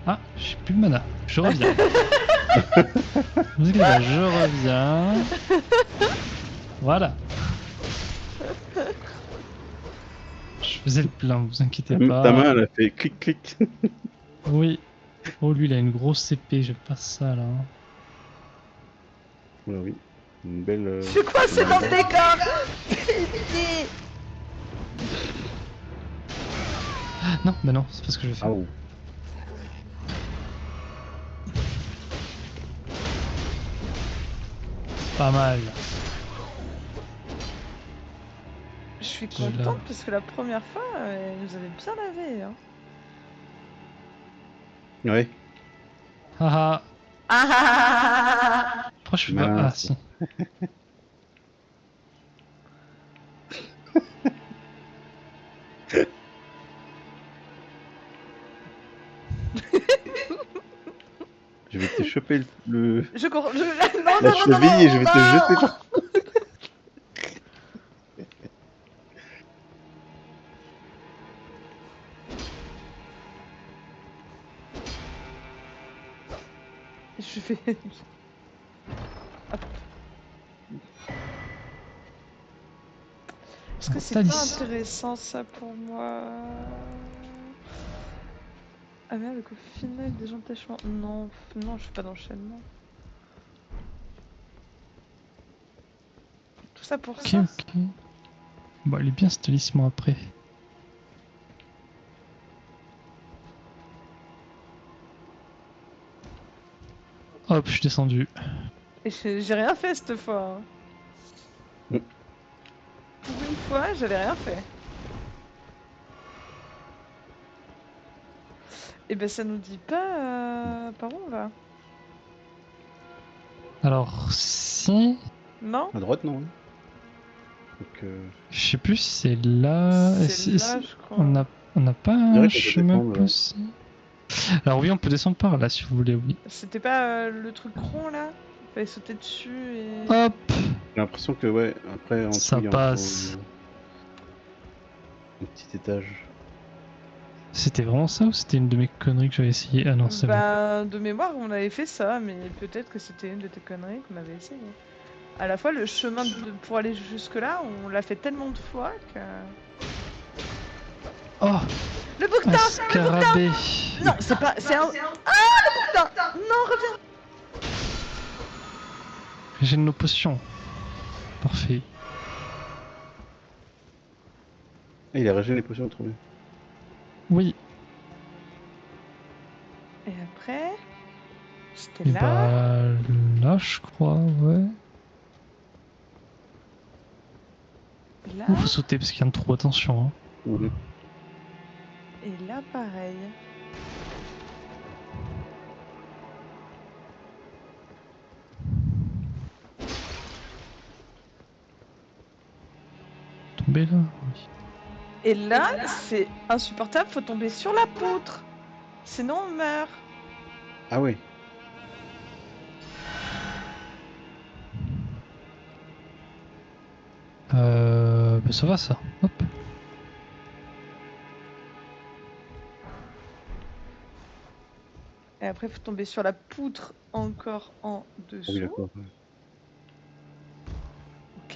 Ah, j'ai plus de mana. Je reviens. Vous inquiétez pas, je reviens. Voilà. Je faisais le plein, vous inquiétez Ta pas. main, elle a fait clic clic. Oui. Oh, lui, il a une grosse épée, j'aime pas ça là. Ouais, oui. Une belle. C'est quoi c'est dans le décor? Pitié. Non, bah non, c'est pas ce que je vais Ah faire. oh. Pas mal. Je suis Je contente l'ai. parce que la première fois, elle nous avait bien lavé. Hein. Ouais. Haha. Ah Pourquoi je fais pas. Ah, Mince. si. Je vais te choper le... Je cours. Non, la non, non, non, cheville et je vais te non. jeter par. Je fais. Hop. Est-ce que c'est pas Thalys. intéressant ça pour moi? Ah merde, avec au final des entachements. Non, non, je fais pas d'enchaînement. Tout ça pour Ok, ça? ok. Bon, il est bien ce talisman après. Hop, je suis descendu. Et j'ai rien fait cette fois. Hein. Mm. Pour une fois, j'avais rien fait. Et ben ça nous dit pas par où on va. Alors, si. Non? À droite, non. Donc, Je sais plus si c'est là. C'est là, je crois. On n'a pas dirais un qu'on peut chemin descendre, là. possible. Alors, oui, on peut descendre par là si vous voulez, oui. C'était pas le truc rond là? Fallait sauter dessus et. Hop! j'ai l'impression que, ouais, après, en dessous, Ça il y a passe. un petit étage. C'était vraiment ça ou c'était une de mes conneries que j'avais essayé? Ah non, c'est bon. Bah, de mémoire, on avait fait ça, mais peut-être que c'était une de tes conneries qu'on avait essayé. À la fois, le chemin pour aller jusque-là, on l'a fait tellement de fois que. Oh! Le Un bouquetin! scarabée! Non, c'est pas. C'est un. Ah, le bouquetin! Non, reviens! J'ai nos potions. Parfait. Ah, il a régénéré les potions, trop bien. Oui. Et après. C'était Et là. bah là, je crois, ouais. Là. Ouh, faut sauter parce qu'il y a un trou, attention. Hein. Mhm. Et là, pareil. Tomber là? Oui. Et là, c'est insupportable, faut tomber sur la poutre. Sinon, on meurt. Ah ouais. Bah ça va ça. Hop. Et après, faut tomber sur la poutre encore en Ah oui, dessous. d'accord. Ouais. Ok.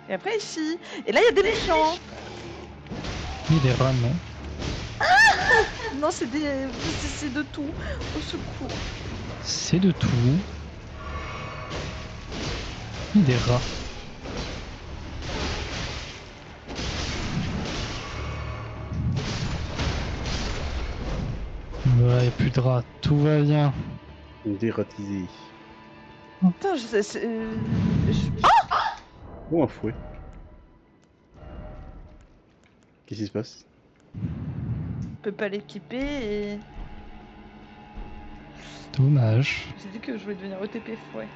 Et après, ici. Et là, il y a des méchants. Il y a des rats, non? Non, c'est des. C'est de tout. Au secours. C'est de tout. Il y a des rats. Ouais, y a plus de rats, tout va bien. Dératisé. Putain, Oh, un fouet. Qu'est-ce qui se passe? peux pas l'équiper et Dommage. j'ai dit que je voulais devenir OTP fouet.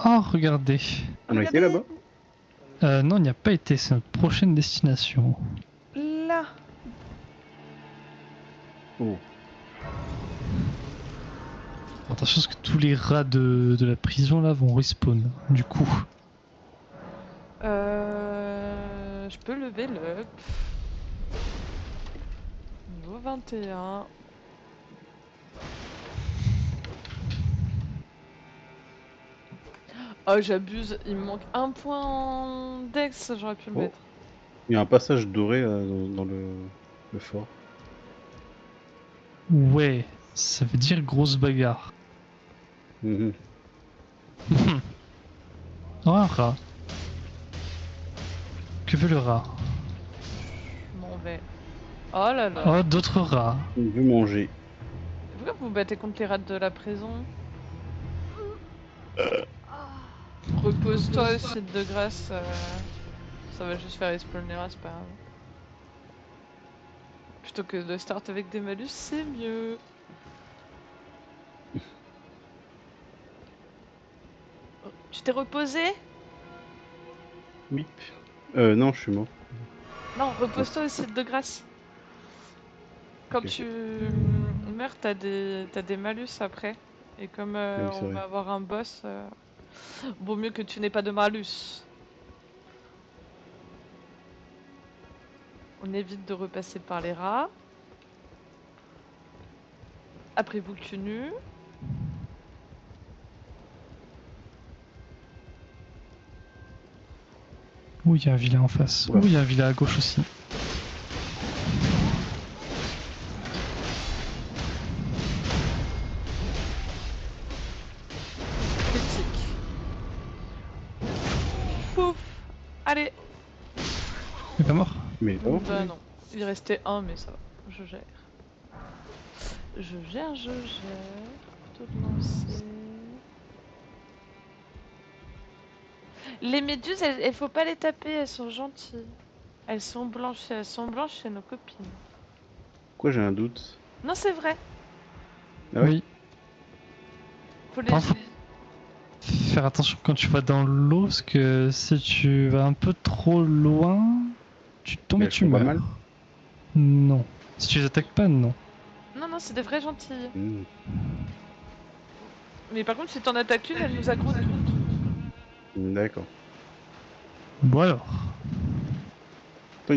Oh, regardez. On a été Regardez, là-bas? Non, il n'y a pas été, c'est notre prochaine destination. là. Oh. Attention parce que tous les rats de la prison là vont respawn, du coup. Je peux lever up. Niveau 21. Oh, j'abuse, il me manque un point en Dex, j'aurais pu le Oh. mettre. Il y a un passage doré dans le fort. Ouais, ça veut dire grosse bagarre. Mhm. Oh, un rat. Que veut le rat? Je m'en vais. Oh là là. Oh, d'autres rats. On veut manger. Pourquoi vous vous battez contre les rats de la prison? Repose-toi, site de grâce. Ça va juste faire respawn les rats, c'est pas grave. Plutôt que de start avec des malus, c'est mieux. Oh, tu t'es reposé? Oui. Non, je suis mort. Non, repose-toi au site de grâce. Quand Ok. tu meurs, t'as des malus après. Et comme oui, c'est on vrai. va avoir un boss, vaut mieux que tu n'aies pas de malus. On évite de repasser par les rats. Après vous que tu nues. Ouh, il y a un vilain en face. Oula. Ouh, il y a un vilain à gauche aussi. Critique. Pouf. Allez. Il est pas mort? Mais oh, Bah non. Il restait un, mais ça va. Je gère. Je gère. Plutôt de lancer. Les méduses, elles faut pas les taper, elles sont gentilles. Elles sont blanches chez nos copines. pourquoi j'ai un doute? Non, c'est vrai. Ah ouais? Oui. Faut les... Par contre, faire attention quand tu vas dans l'eau, parce que si tu vas un peu trop loin, tu tombes Mais et elles tu font pas meurs. mal? Non. Si tu les attaques pas, non. Non, non, c'est des vraies gentilles. Hmm. Mais par contre, si t'en attaques une, elle nous aggro toutes. D'accord. Bon alors. Attends,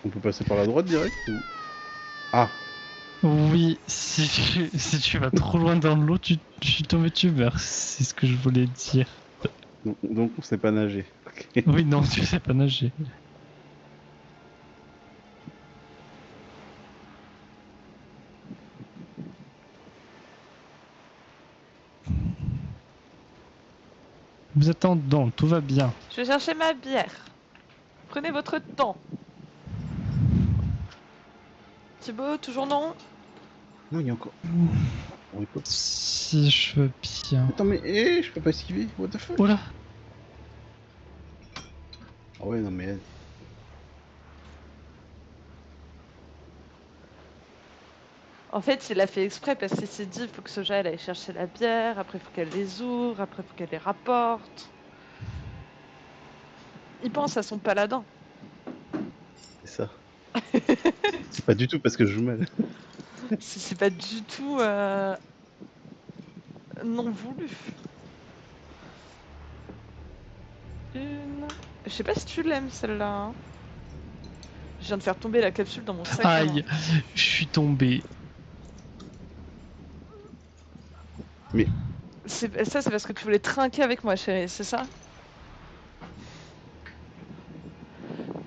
on peut passer par la droite direct ou... Ah, Oui, si tu vas trop loin dans l'eau, tu tombes et tu meurs. C'est ce que je voulais dire. donc on sait pas nager. Ok. Oui, non, tu sais pas nager. Vous attendons, tout va bien. Je vais chercher ma bière. Prenez votre temps. Thibaut, toujours non? Non, il y a encore... On est pas... Si je veux bien. Attends, mais je peux pas esquiver. What the fuck? Oh là! Ah ouais, non mais... En fait, il a fait exprès parce qu'il s'est dit il faut que Soja elle aille chercher la bière, après il faut qu'elle les ouvre, après il faut qu'elle les rapporte. Il pense à son paladin. C'est ça. C'est pas du tout parce que je joue mal. C'est pas du tout non voulu. Une. Je sais pas si tu l'aimes celle-là. Hein. Je viens de faire tomber la capsule dans mon sac. à main. Aïe! Je suis tombé. Mais Ça, c'est parce que tu voulais trinquer avec moi, chérie, c'est ça?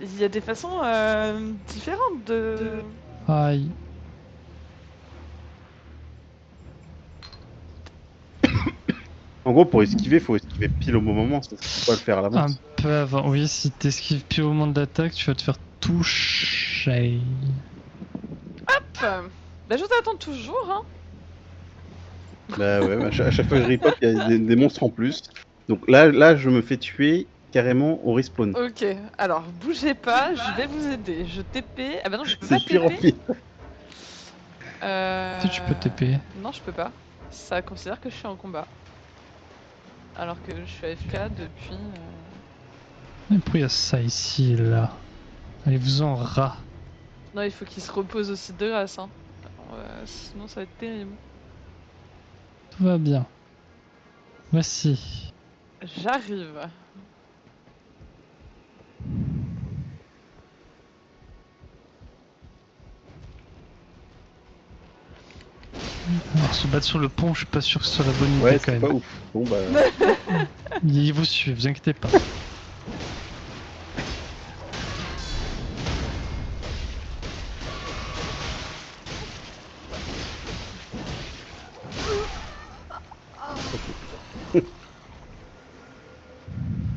Il y a des façons différentes de. Aïe. en gros, pour esquiver, faut esquiver pile au bon moment. Ça, faut pas le faire à Un l'avance. peu avant. Oui, si t'esquives pile au moment de l'attaque, tu vas te faire toucher. Bah, je t'attends toujours, hein. Bah ouais, à chaque fois que je rip up, il y a des monstres en plus. Donc là, je me fais tuer carrément au respawn. Ok, alors bougez pas, je vais vous aider. Je TP. Ah bah non, je peux pas C'est pire en TP. pire. Si tu peux TP. Non, je peux pas. Ça considère que je suis en combat. Alors que je suis AFK depuis. Mais pourquoi il y a ça ici, là? Allez-vous-en, rat. Non, il faut qu'il se repose aussi de grâce. Hein. Sinon, ça va être terrible. Tout va bien. Voici. J'arrive. Alors, se battre sur le pont, je suis pas sûr que ce soit la bonne idée Ouais, quand c'est même. pas ouf. Bon bah. Il vous suit, vous inquiétez pas.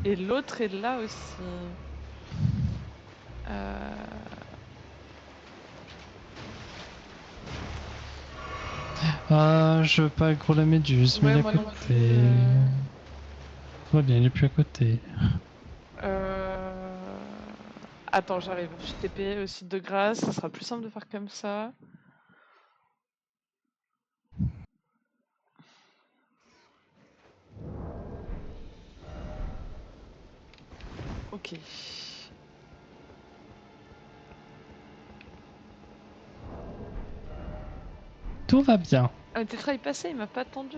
Et l'autre est là aussi. Ah, je veux pas aggro la méduse, mais Ouais, il est moi à non côté. plus, Tout va bien, il est plus à côté. Attends, j'arrive. Je TP aussi de grâce. Ça sera plus simple de faire comme ça. Ok. Tout va bien. Ah, mais Tetra est passé, il m'a pas attendu.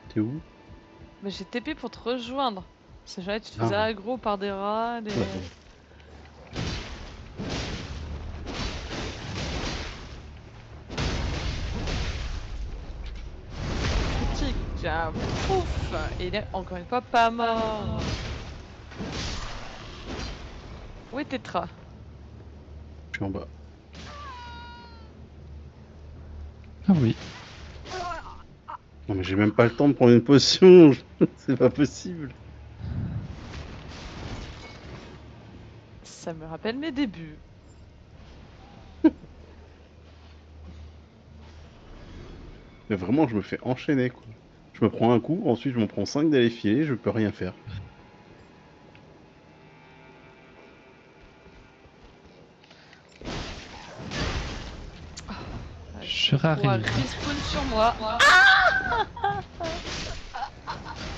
T'es où? Mais j'ai TP pour te rejoindre. C'est jamais tu te Ah. faisais aggro par des rats, des. Ouais. Critique. Pouf. Et il est encore une fois pas mort. Où est Tetra? Je suis en bas. Ah oui. Non mais j'ai même pas le temps de prendre une potion. C'est pas possible. Ça me rappelle mes débuts. Mais vraiment, je me fais enchaîner quoi. Je me prends un coup, ensuite je m'en prends 5 d'aller filer, je peux rien faire. Je pourra rarrive. respawn sur moi.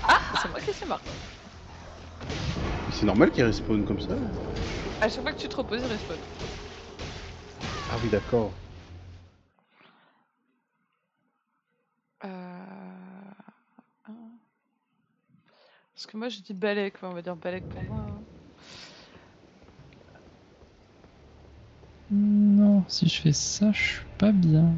Ah, c'est moi qui suis mort. C'est normal qu'il respawn comme ça. À chaque fois que tu te reposes, il respawn. Ah oui, d'accord. Parce que moi je dis balai quoi, on va dire balai pour moi. Hein. Non, si je fais ça, je suis pas bien.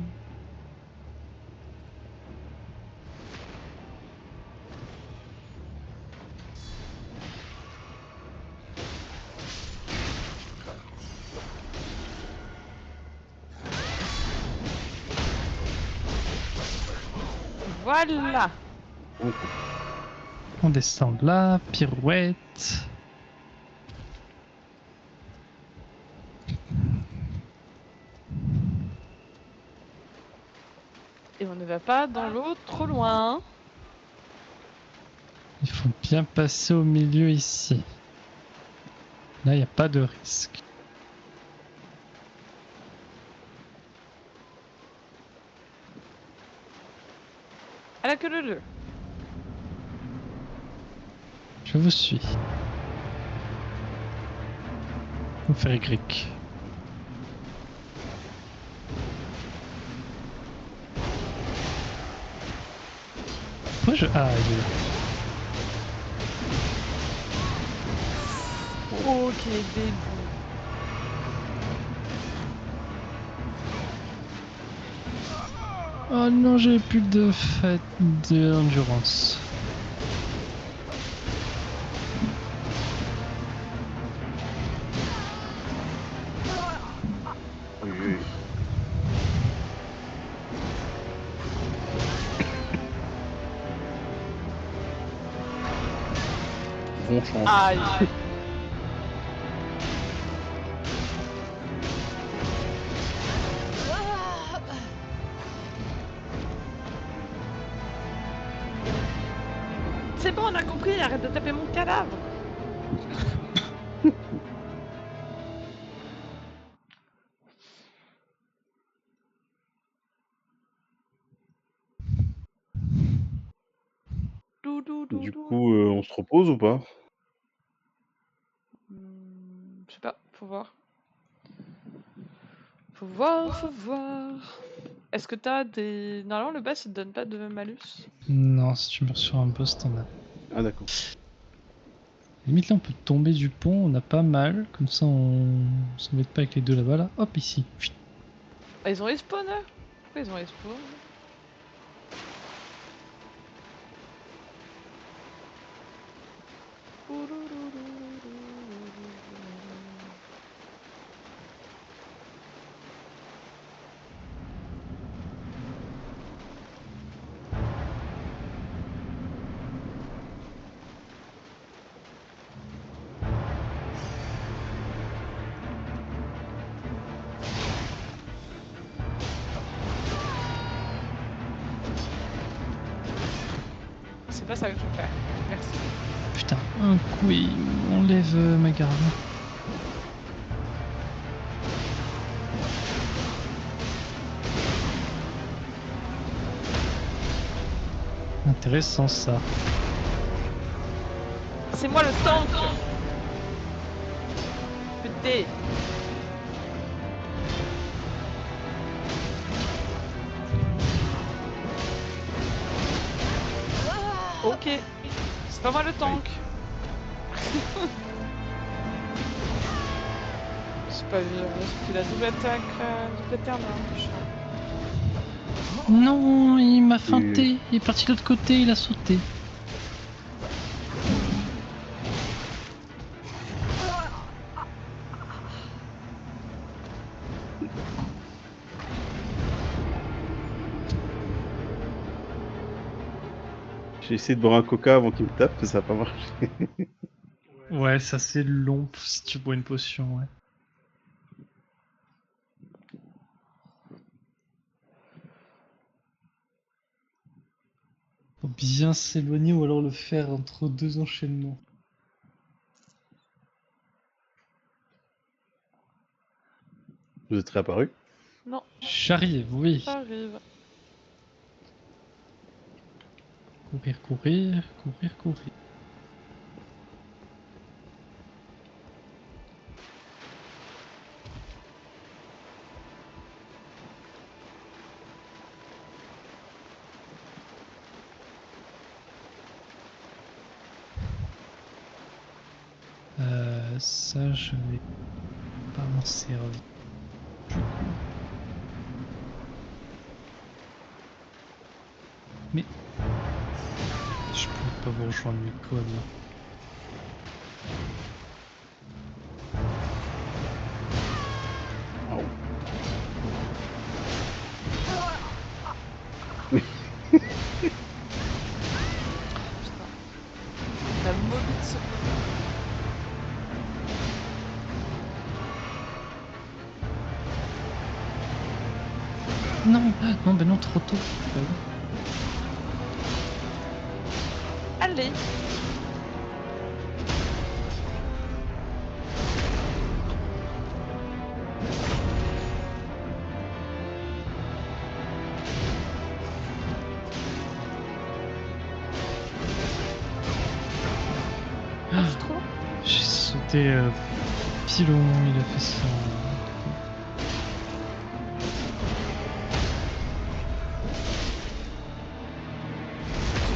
Voilà. Donc, On descend là, pirouette. Et on ne va pas dans l'eau trop loin. Il faut bien passer au milieu ici. Là, il n'y a pas de risque. À la queue leu. Je vous suis. Vous faire Y. Pourquoi je... Ah, il est là. Ok, début. Oh non, j'ai plus de fête d'endurance. oui, oui. Bon chance. Aïe. C'est bon, on a compris, arrête de taper mon cadavre. Du coup, on se repose ou pas? Je sais pas, faut voir. Faut voir, faut voir. Est-ce que t'as des... Normalement, le boss, il te donne pas de malus. Non, si tu meurs sur un boss, t'en as. Ah d'accord. Limite là, on peut tomber du pont, on a pas mal. Comme ça, on s'embête pas avec les deux là-bas. Là. Hop, ici. Chut. Ah, ils ont respawn, eux? Pourquoi ils ont respawn? C'est pas ça que je veux faire. Merci. Putain, un coup, il enlève ma garde. Intéressant ça. C'est moi le tank! Putain! Ok, c'est pas moi le tank. C'est pas j'ai la double attaque, double terme, Non, il m'a feinté. Il est parti de l'autre côté, il a sauté. J'ai essayé de boire un coca avant qu'il me tape, mais ça a pas marché. Ouais, ça c'est long si tu bois une potion, ouais. Faut bien s'éloigner ou alors le faire entre deux enchaînements. Vous êtes réapparu? Non, J'arrive, oui. j'arrive. Courir, courir, courir, courir. Ça, je vais pas m'en servir. Du coup. Mais je peux pas vous rejoindre le code. Oh. La mauvaise seconde. Non, non, ben non, trop tôt. Bah oui. Allez! Ah, je trouve. J'ai sauté pile au moment où il a fait ça.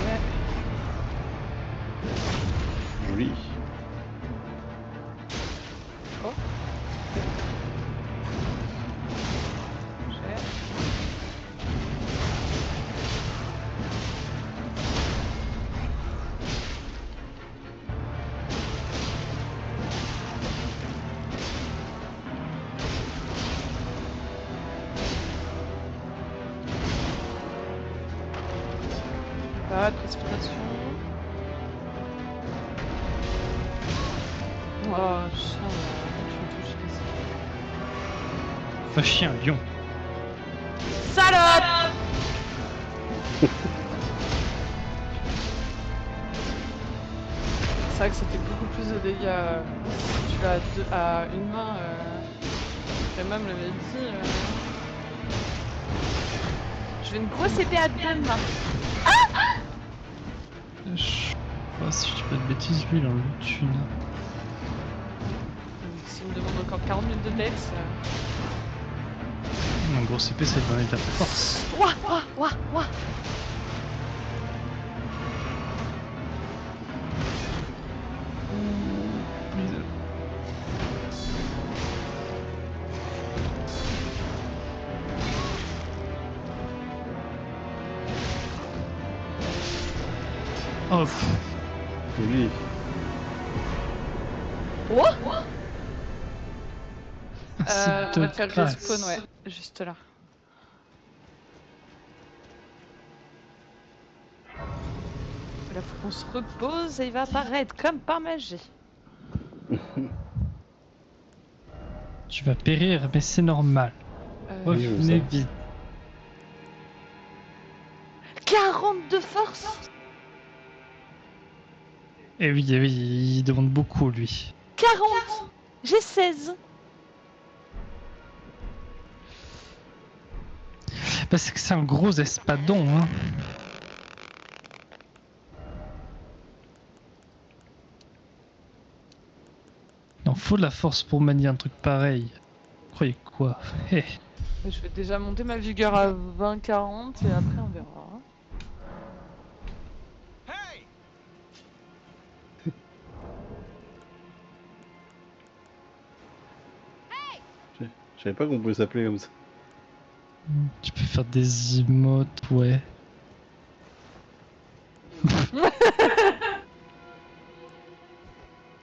Ouais. Joli. Oh. Cher. Pas de précipitation. Oh, chien, tu me touches ici. Va chier un lion. Salope! vrai que ça fait beaucoup plus de dégâts. Tu l'as à une main. Et même l'avait dit. Je vais une grosse épée à deux mains. Je sais pas si je dis pas de bêtises, lui il en lutte une. S'il me demande encore 40 minutes de dex. Une grosse épée, ça va donner de la force. Ouah, ouah, ouah, ouah. Oh, Oui. Ouah. c'est On va te faire grâce. respawn, ouais, juste là. Là, faut qu'on se repose et il va apparaître comme par magie. Tu vas périr, mais c'est normal. Oui, je Revenez sais. vite. 40 de force. Eh oui, il demande beaucoup, lui. 40. J'ai 16. Parce que c'est un gros espadon, hein. Il en faut de la force pour manier un truc pareil. Vous croyez quoi? Eh. Je vais déjà monter ma vigueur à 20-40 et après on verra. Je savais pas qu'on pouvait s'appeler comme ça. Tu peux faire des emotes, ouais.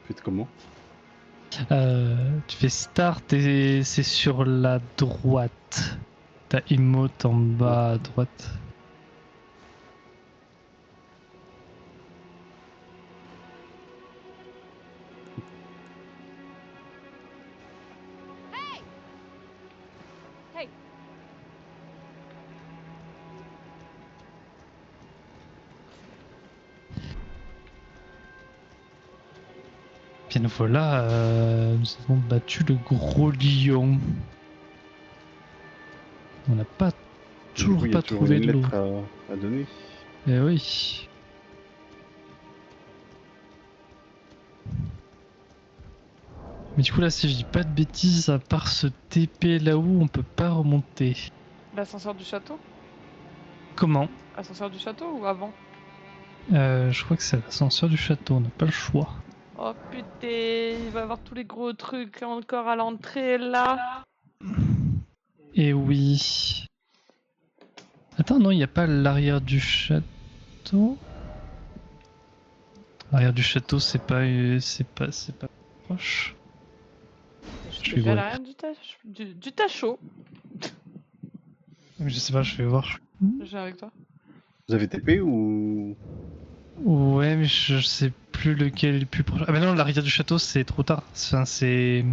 Faites comment? Tu fais start et c'est sur la droite. T'as emote en bas à droite. Hey. Bien voilà, nous avons battu le gros lion. On n'a pas Du toujours coup, il y a pas toujours trouvé une de l'eau. lettre à donner. Eh oui. Mais du coup là, si je dis pas de bêtises, à part ce TP là-haut, on peut pas remonter. L'ascenseur du château? Comment? Ascenseur du château ou avant? Je crois que c'est l'ascenseur du château, on n'a pas le choix. Oh putain, il va y avoir tous les gros trucs encore à l'entrée là. Et oui. Attends, non, il n'y a pas l'arrière du château. L'arrière du château, c'est pas proche. Je Je vais vais faire voir. l'arrière du tachot. Je sais pas, je vais voir. J'ai avec toi. Vous avez TP ou... Ouais, mais je sais plus lequel est le plus proche. Ah bah non, l'arrière du château, c'est trop tard. Enfin, c'est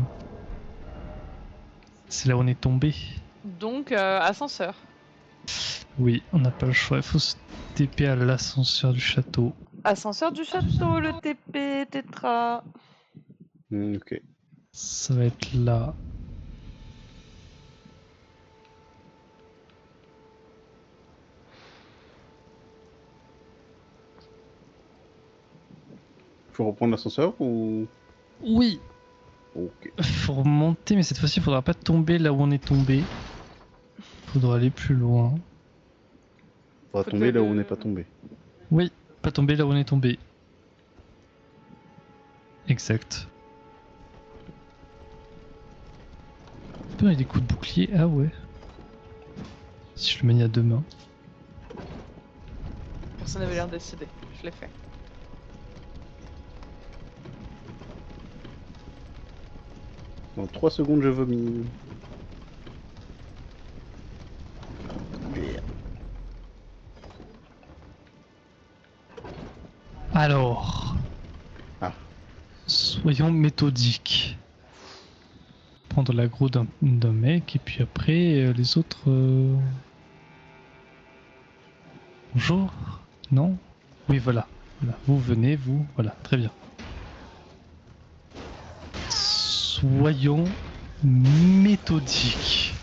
là où on est tombé. Donc ascenseur. Oui, on n'a pas le choix. Il faut se TP à l'ascenseur du château. Ascenseur du château, le TP, Tetra. Ok. Ça va être là. Faut reprendre l'ascenseur ou... Oui, Ok. faut remonter, mais cette fois-ci, il faudra pas tomber là où on est tombé. Faudra aller plus loin. On va Faut tomber te- là où on n'est pas tombé. Oui, pas tomber là où on est tombé. Exact. On peut donner des coups de bouclier. Ah ouais. Si je le manie à deux mains. Personne n'avait l'air décidé. Je l'ai fait. Dans 3 secondes, je vomis. Alors. Ah. Soyons méthodiques. Prendre l'aggro d'un mec et puis après les autres. Bonjour. Non. Oui voilà. Voilà. Vous venez, vous. Voilà, très bien. Soyons méthodiques.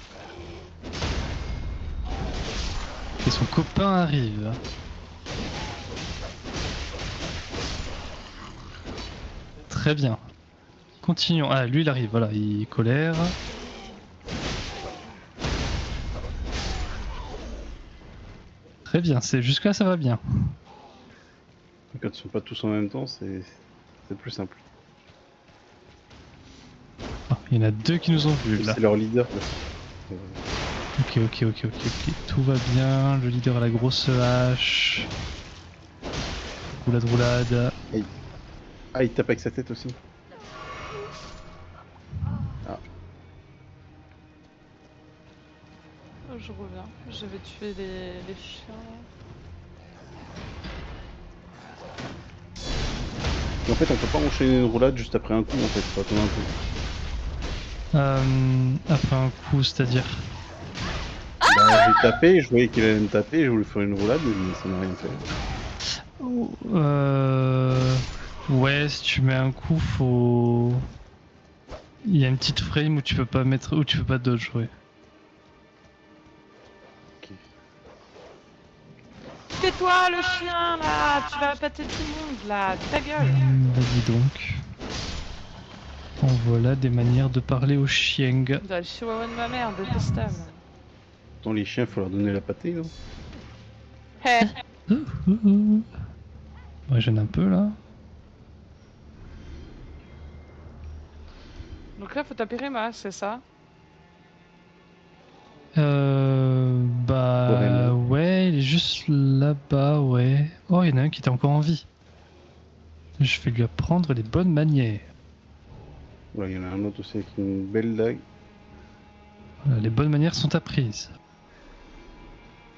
Et son copain arrive. Très bien. Continuons. Ah, lui il arrive, voilà, il colère. Très bien, jusque-là ça va bien. Quand ils sont pas tous en même temps, c'est plus simple. Ah, il y en a deux qui nous ont vus là. C'est leur leader. Là. Ok. Tout va bien. Le leader a la grosse hache. Roulade. Ah, il tape avec sa tête aussi. Ah, Je reviens. Je vais tuer les chiens. Et en fait, on peut pas enchaîner une roulade juste après un coup, en fait. Faut attendre un coup. Après un coup, c'est-à-dire. Bah, j'ai tapé, je voyais qu'il allait me taper, je voulais faire une roulade, mais ça n'a rien fait. Ouais, si tu mets un coup, faut. Il y a une petite frame où tu peux pas mettre, où tu peux pas dodge, ouais. Ok. Tais-toi le chien là. Tu vas pâter tout le monde là. Ta gueule. Vas-y donc. En voilà des manières de parler aux chiens. Le chihuahua de ma mère, détestable. Attends, les chiens, faut leur donner la pâtée, non? Hé. Ouais, gêne un peu là. Donc là, faut taper Réma, c'est ça? Bah ouais, il est juste là-bas, ouais. Oh, il y en a un qui était encore en vie. Je vais lui apprendre les bonnes manières. Ouais, il y en a un autre aussi avec une belle dague. Voilà, les bonnes manières sont apprises.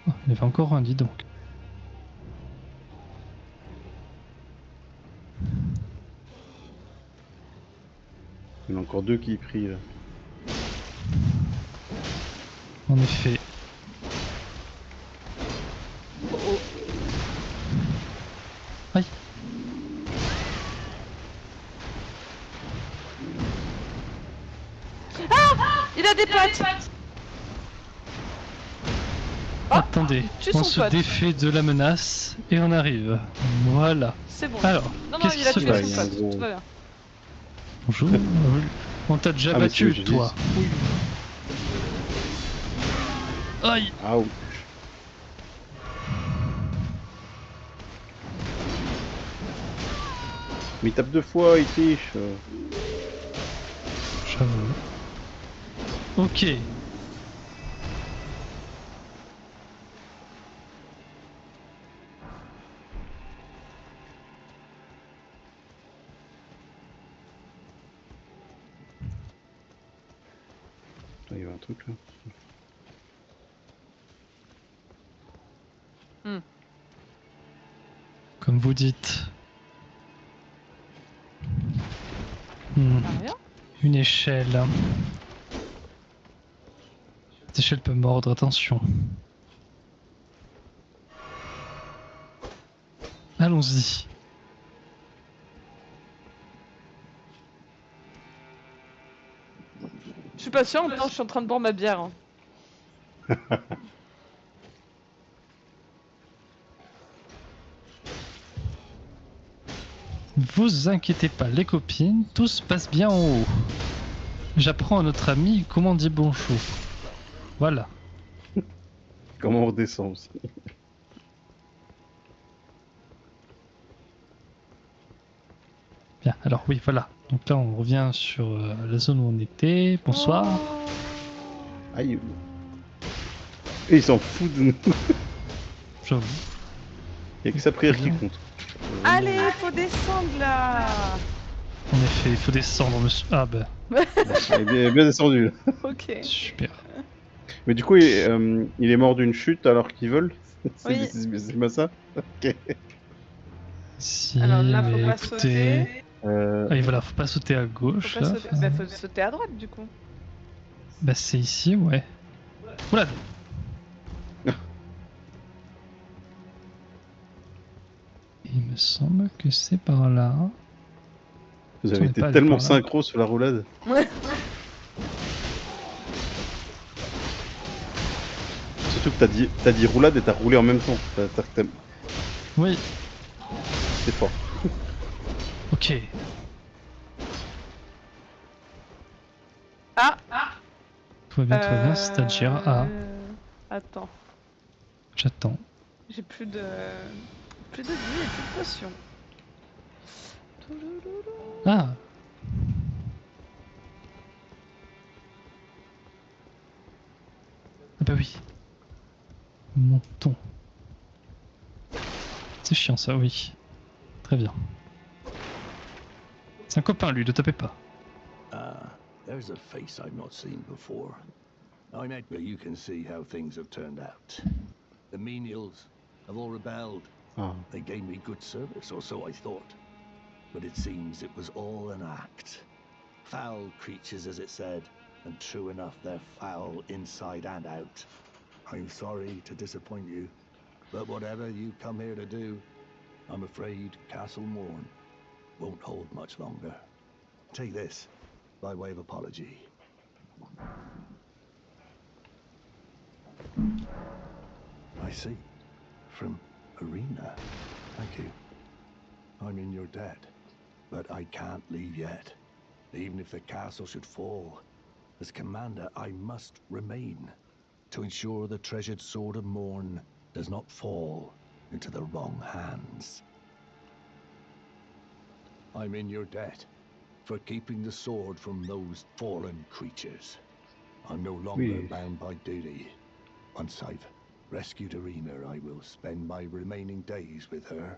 Oh, il y en avait encore un, dis donc. Il y en a encore deux qui prient là. En effet. Aïe. Il a des potes. Attendez, tue on son se pote. défait de la menace et on arrive. Voilà. C'est bon. Alors, Non, qu'est-ce il qui a se tué passe son Il y a un pote. gros- Tout va bien. Bonjour. On t'a déjà Ah, mais c'est battu, le toi. Oui. Aïe. Ah, ouch. Mais il tape deux fois, il triche. J'avoue. Ok. Attends, il y a un truc là. Comme vous dites. Ah, rien. Une échelle. Cette échelle peut mordre, attention. Allons-y. Je suis pas sûre, en même temps, je suis en train de boire ma bière. Hein. Vous inquiétez pas, les copines, tout se passe bien en haut. J'apprends à notre ami comment on dit bonjour. Voilà. Comment on redescend aussi. Bien, alors oui, voilà. Donc là, on revient sur la zone où on était. Bonsoir. Oh. Aïe. Et il s'en fout de nous. J'avoue. Il n'y a que sa prière qui compte. Allez, faut descendre là. En effet, il faut descendre, monsieur. Ah bah, Il est bien descendu là. Ok. super. Mais du coup, il est mort d'une chute alors qu'ils veulent. Oui. C'est pas ça? Ok. Si, Alors là, faut mais pas écoutez... sauter. Ah, et voilà, faut pas sauter à Faut gauche, pas là. sauter. Bah, faut sauter à droite du coup. Bah, c'est ici, ouais. Oula. Il me semble que c'est par là. Vous On avez est été pas allé tellement par là. synchro sur la roulade. Ouais. Surtout que t'as dit roulade et t'as roulé en même temps. Oui, C'est fort. ok. Ah Tout va bien, c'est-à-dire... Ah, Attends, j'attends. j'ai plus de... Plus de vie et plus de potions. Ah. Ah bah oui. Montons. C'est chiant ça, oui. Très bien. C'est un copain lui, ne tapez pas. Ah, there's a face I've not seen before. I'm Edgar. You can see how things have turned out. The menials have all rebelled. Ah. They gave me good service, or so I thought. But it seems it was all an act. Foul creatures, as it said, and true enough, they're foul inside and out. I'm sorry to disappoint you, but whatever you come here to do, I'm afraid Castle Morn won't hold much longer. Take this, by way of apology. I see. From Arena. Thank you. I'm in your debt, but I can't leave yet. Even if the castle should fall, as commander, I must remain to ensure the treasured Sword of Morn does not fall into the wrong hands. I'm in your debt for keeping the sword from those fallen creatures. I'm no longer bound by duty. Once I've rescued Arena, I will spend my remaining days with her.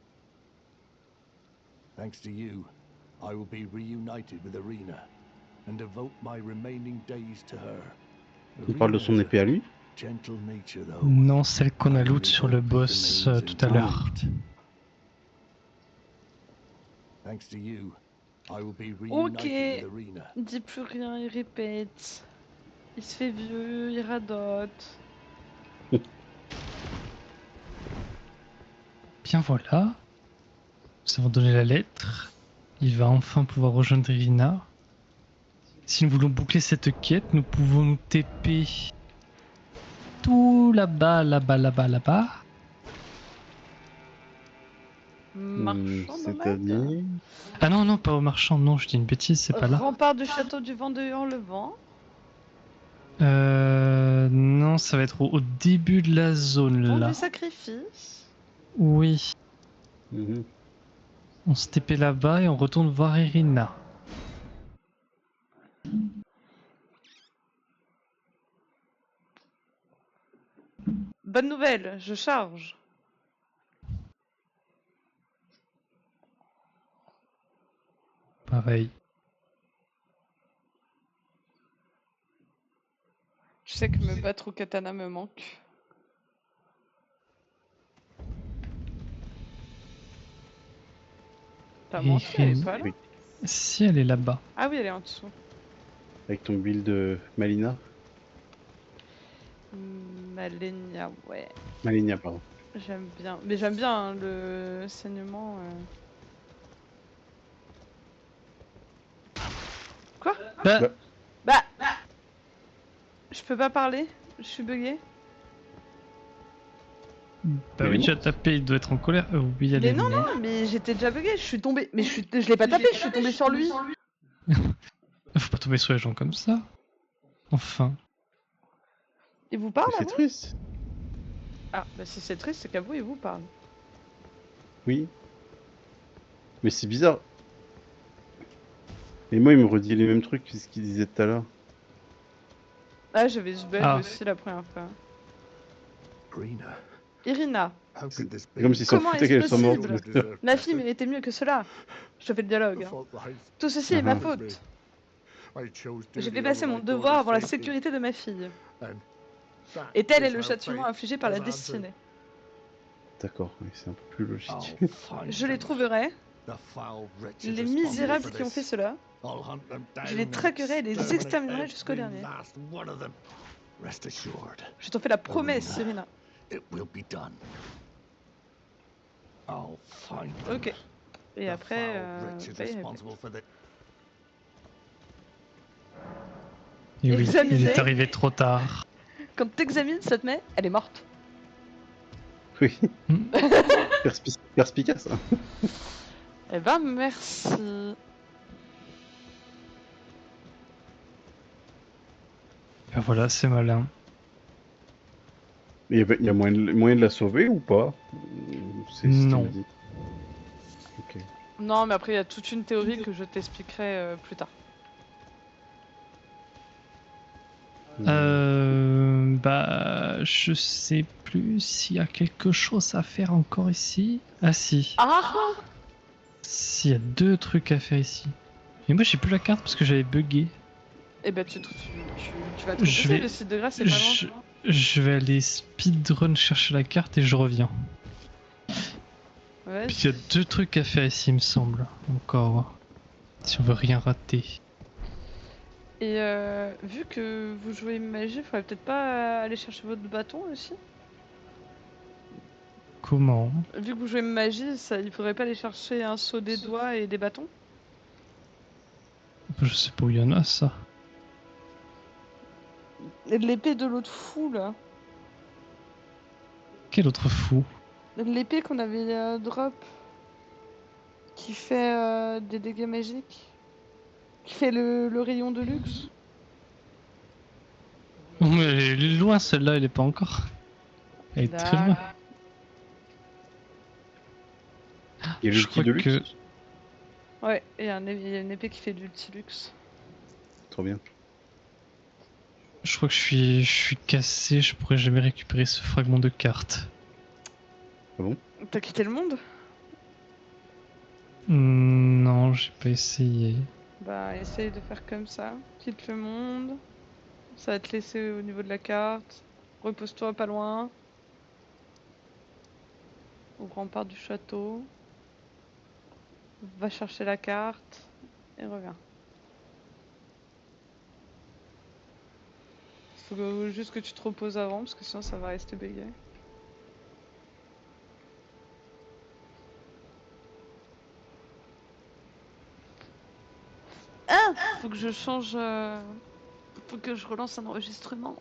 Thanks to you, I will be reunited with Arena and devote my remaining days to her. Il parle de son épée à lui. Gentle nature, though. Non, celle qu'on a I loot only sur le hope it boss remains tout à l'heure. intact. Thanks to you, I will be Ok. reunited with Arena. Il dit plus rien, il répète. Il se fait vieux, il radote. Bien voilà. Nous avons donné la lettre. Il va enfin pouvoir rejoindre Irina. Si nous voulons boucler cette quête, nous pouvons nous TP tout là-bas, là-bas, là-bas, là-bas. Marchand nomade. C'est-à-dire... Ah non, non, pas au marchand, non, je dis une bêtise, c'est pas là. Rempart du château du vent de Hurlevent. Non, ça va être au début de la zone Pont là. du sacrifice. Oui, Mhm. on se TP là-bas et on retourne voir Irina. Bonne nouvelle, je charge. Pareil. Je sais que me battre au katana me manque. T'as montré, elle est pas là? Oui. Si elle est là-bas. Ah oui, elle est en dessous. Avec ton build Malina. Malenia, ouais. Malinia, pardon. J'aime bien. Mais j'aime bien hein, le saignement. Quoi? Bah, Bah Je peux pas parler? Je suis bugué? bah oui, tu as tapé, il doit être en colère. Oui, elle Mais est non, morte. non, mais j'étais déjà bugué, je suis tombé. Mais je l'ai pas tapé, je suis tombé sur lui. Faut pas tomber sur les gens comme ça. Enfin. Il vous parle Mais c'est avant? triste. Ah, bah si c'est triste, c'est qu'à vous, il vous parle. Oui. Mais c'est bizarre. Et moi, il me redit les mêmes trucs que ce qu'il disait tout à l'heure. Ah, j'avais ce bug Ah. aussi la première fois. Arena, Irina, how could this C'est comme be? s'il s'en Comment foutait est-ce qu'elle soit morte. possible? Ma fille méritait mieux que cela. Je te fais le dialogue. hein. Tout ceci est ma Mhm. faute. J'ai déplacé mon devoir avant la sécurité de ma fille. Et tel est le châtiment infligé par la destinée. D'accord, oui, c'est un peu plus logique. I'll find Je les them. trouverai, The foul wretches les responsible misérables for qui ont fait this. cela. I'll hunt them Je down les and traquerai et les exterminate exterminerai jusqu'au every dernier. last one of them. Rest assured, Je t'en fais la promesse, Irina. it will be done. I'll find them. Ok. Et The après, foul wretches bah, il répète. responsible for this. Et oui, il Examiner. est arrivé trop tard. Quand t'examines, ça te met, elle est morte. Oui, Hmm. perspicace. Hein. Eh ben, merci. Ben voilà, c'est malin. Il y a moyen de la sauver ou pas? C'est ce qu'il Non. m'a dit. Ok. Non, mais après, il y a toute une théorie que je t'expliquerai plus tard. Bah, je sais plus s'il y a quelque chose à faire encore ici. Ah si, Ah s'il y a 2 trucs à faire ici. Mais moi j'ai plus la carte parce que j'avais bugué. Eh ben, tu vas te Je reposer, vais- le site de grâce, c'est pas loin. Je vais aller speedrun chercher la carte et je reviens. Ouais. Puis il y a 2 trucs à faire ici, il me semble. Encore. Si on veut rien rater. Et vu que vous jouez magie, faudrait peut-être pas aller chercher votre bâton aussi? Comment? Vu que vous jouez magie, il faudrait pas aller chercher un saut des doigts et des bâtons? Je sais pas où il y en a ça. Et de l'épée de l'autre fou là. Quel autre fou? L'épée qu'on avait drop. Qui fait des dégâts magiques. Qui fait le rayon de luxe. Mais elle est loin celle-là, elle est pas encore. Elle est très loin. Il y a Je l'ulti crois de luxe. que Ouais, et il y a une épée qui fait de l'ulti-luxe. Trop bien. je crois que je suis cassé, je pourrais jamais récupérer ce fragment de carte. Ah bon? T'as quitté le monde? Non, j'ai pas essayé. Bah, essaye de faire comme ça. Quitte le monde. Ça va te laisser au niveau de la carte. Repose-toi pas loin. Au rempart du château. Va chercher la carte. Et reviens. Faut juste que tu te reposes avant, parce que sinon ça va rester bégay. Ah! Faut que je change... Faut que je relance un enregistrement.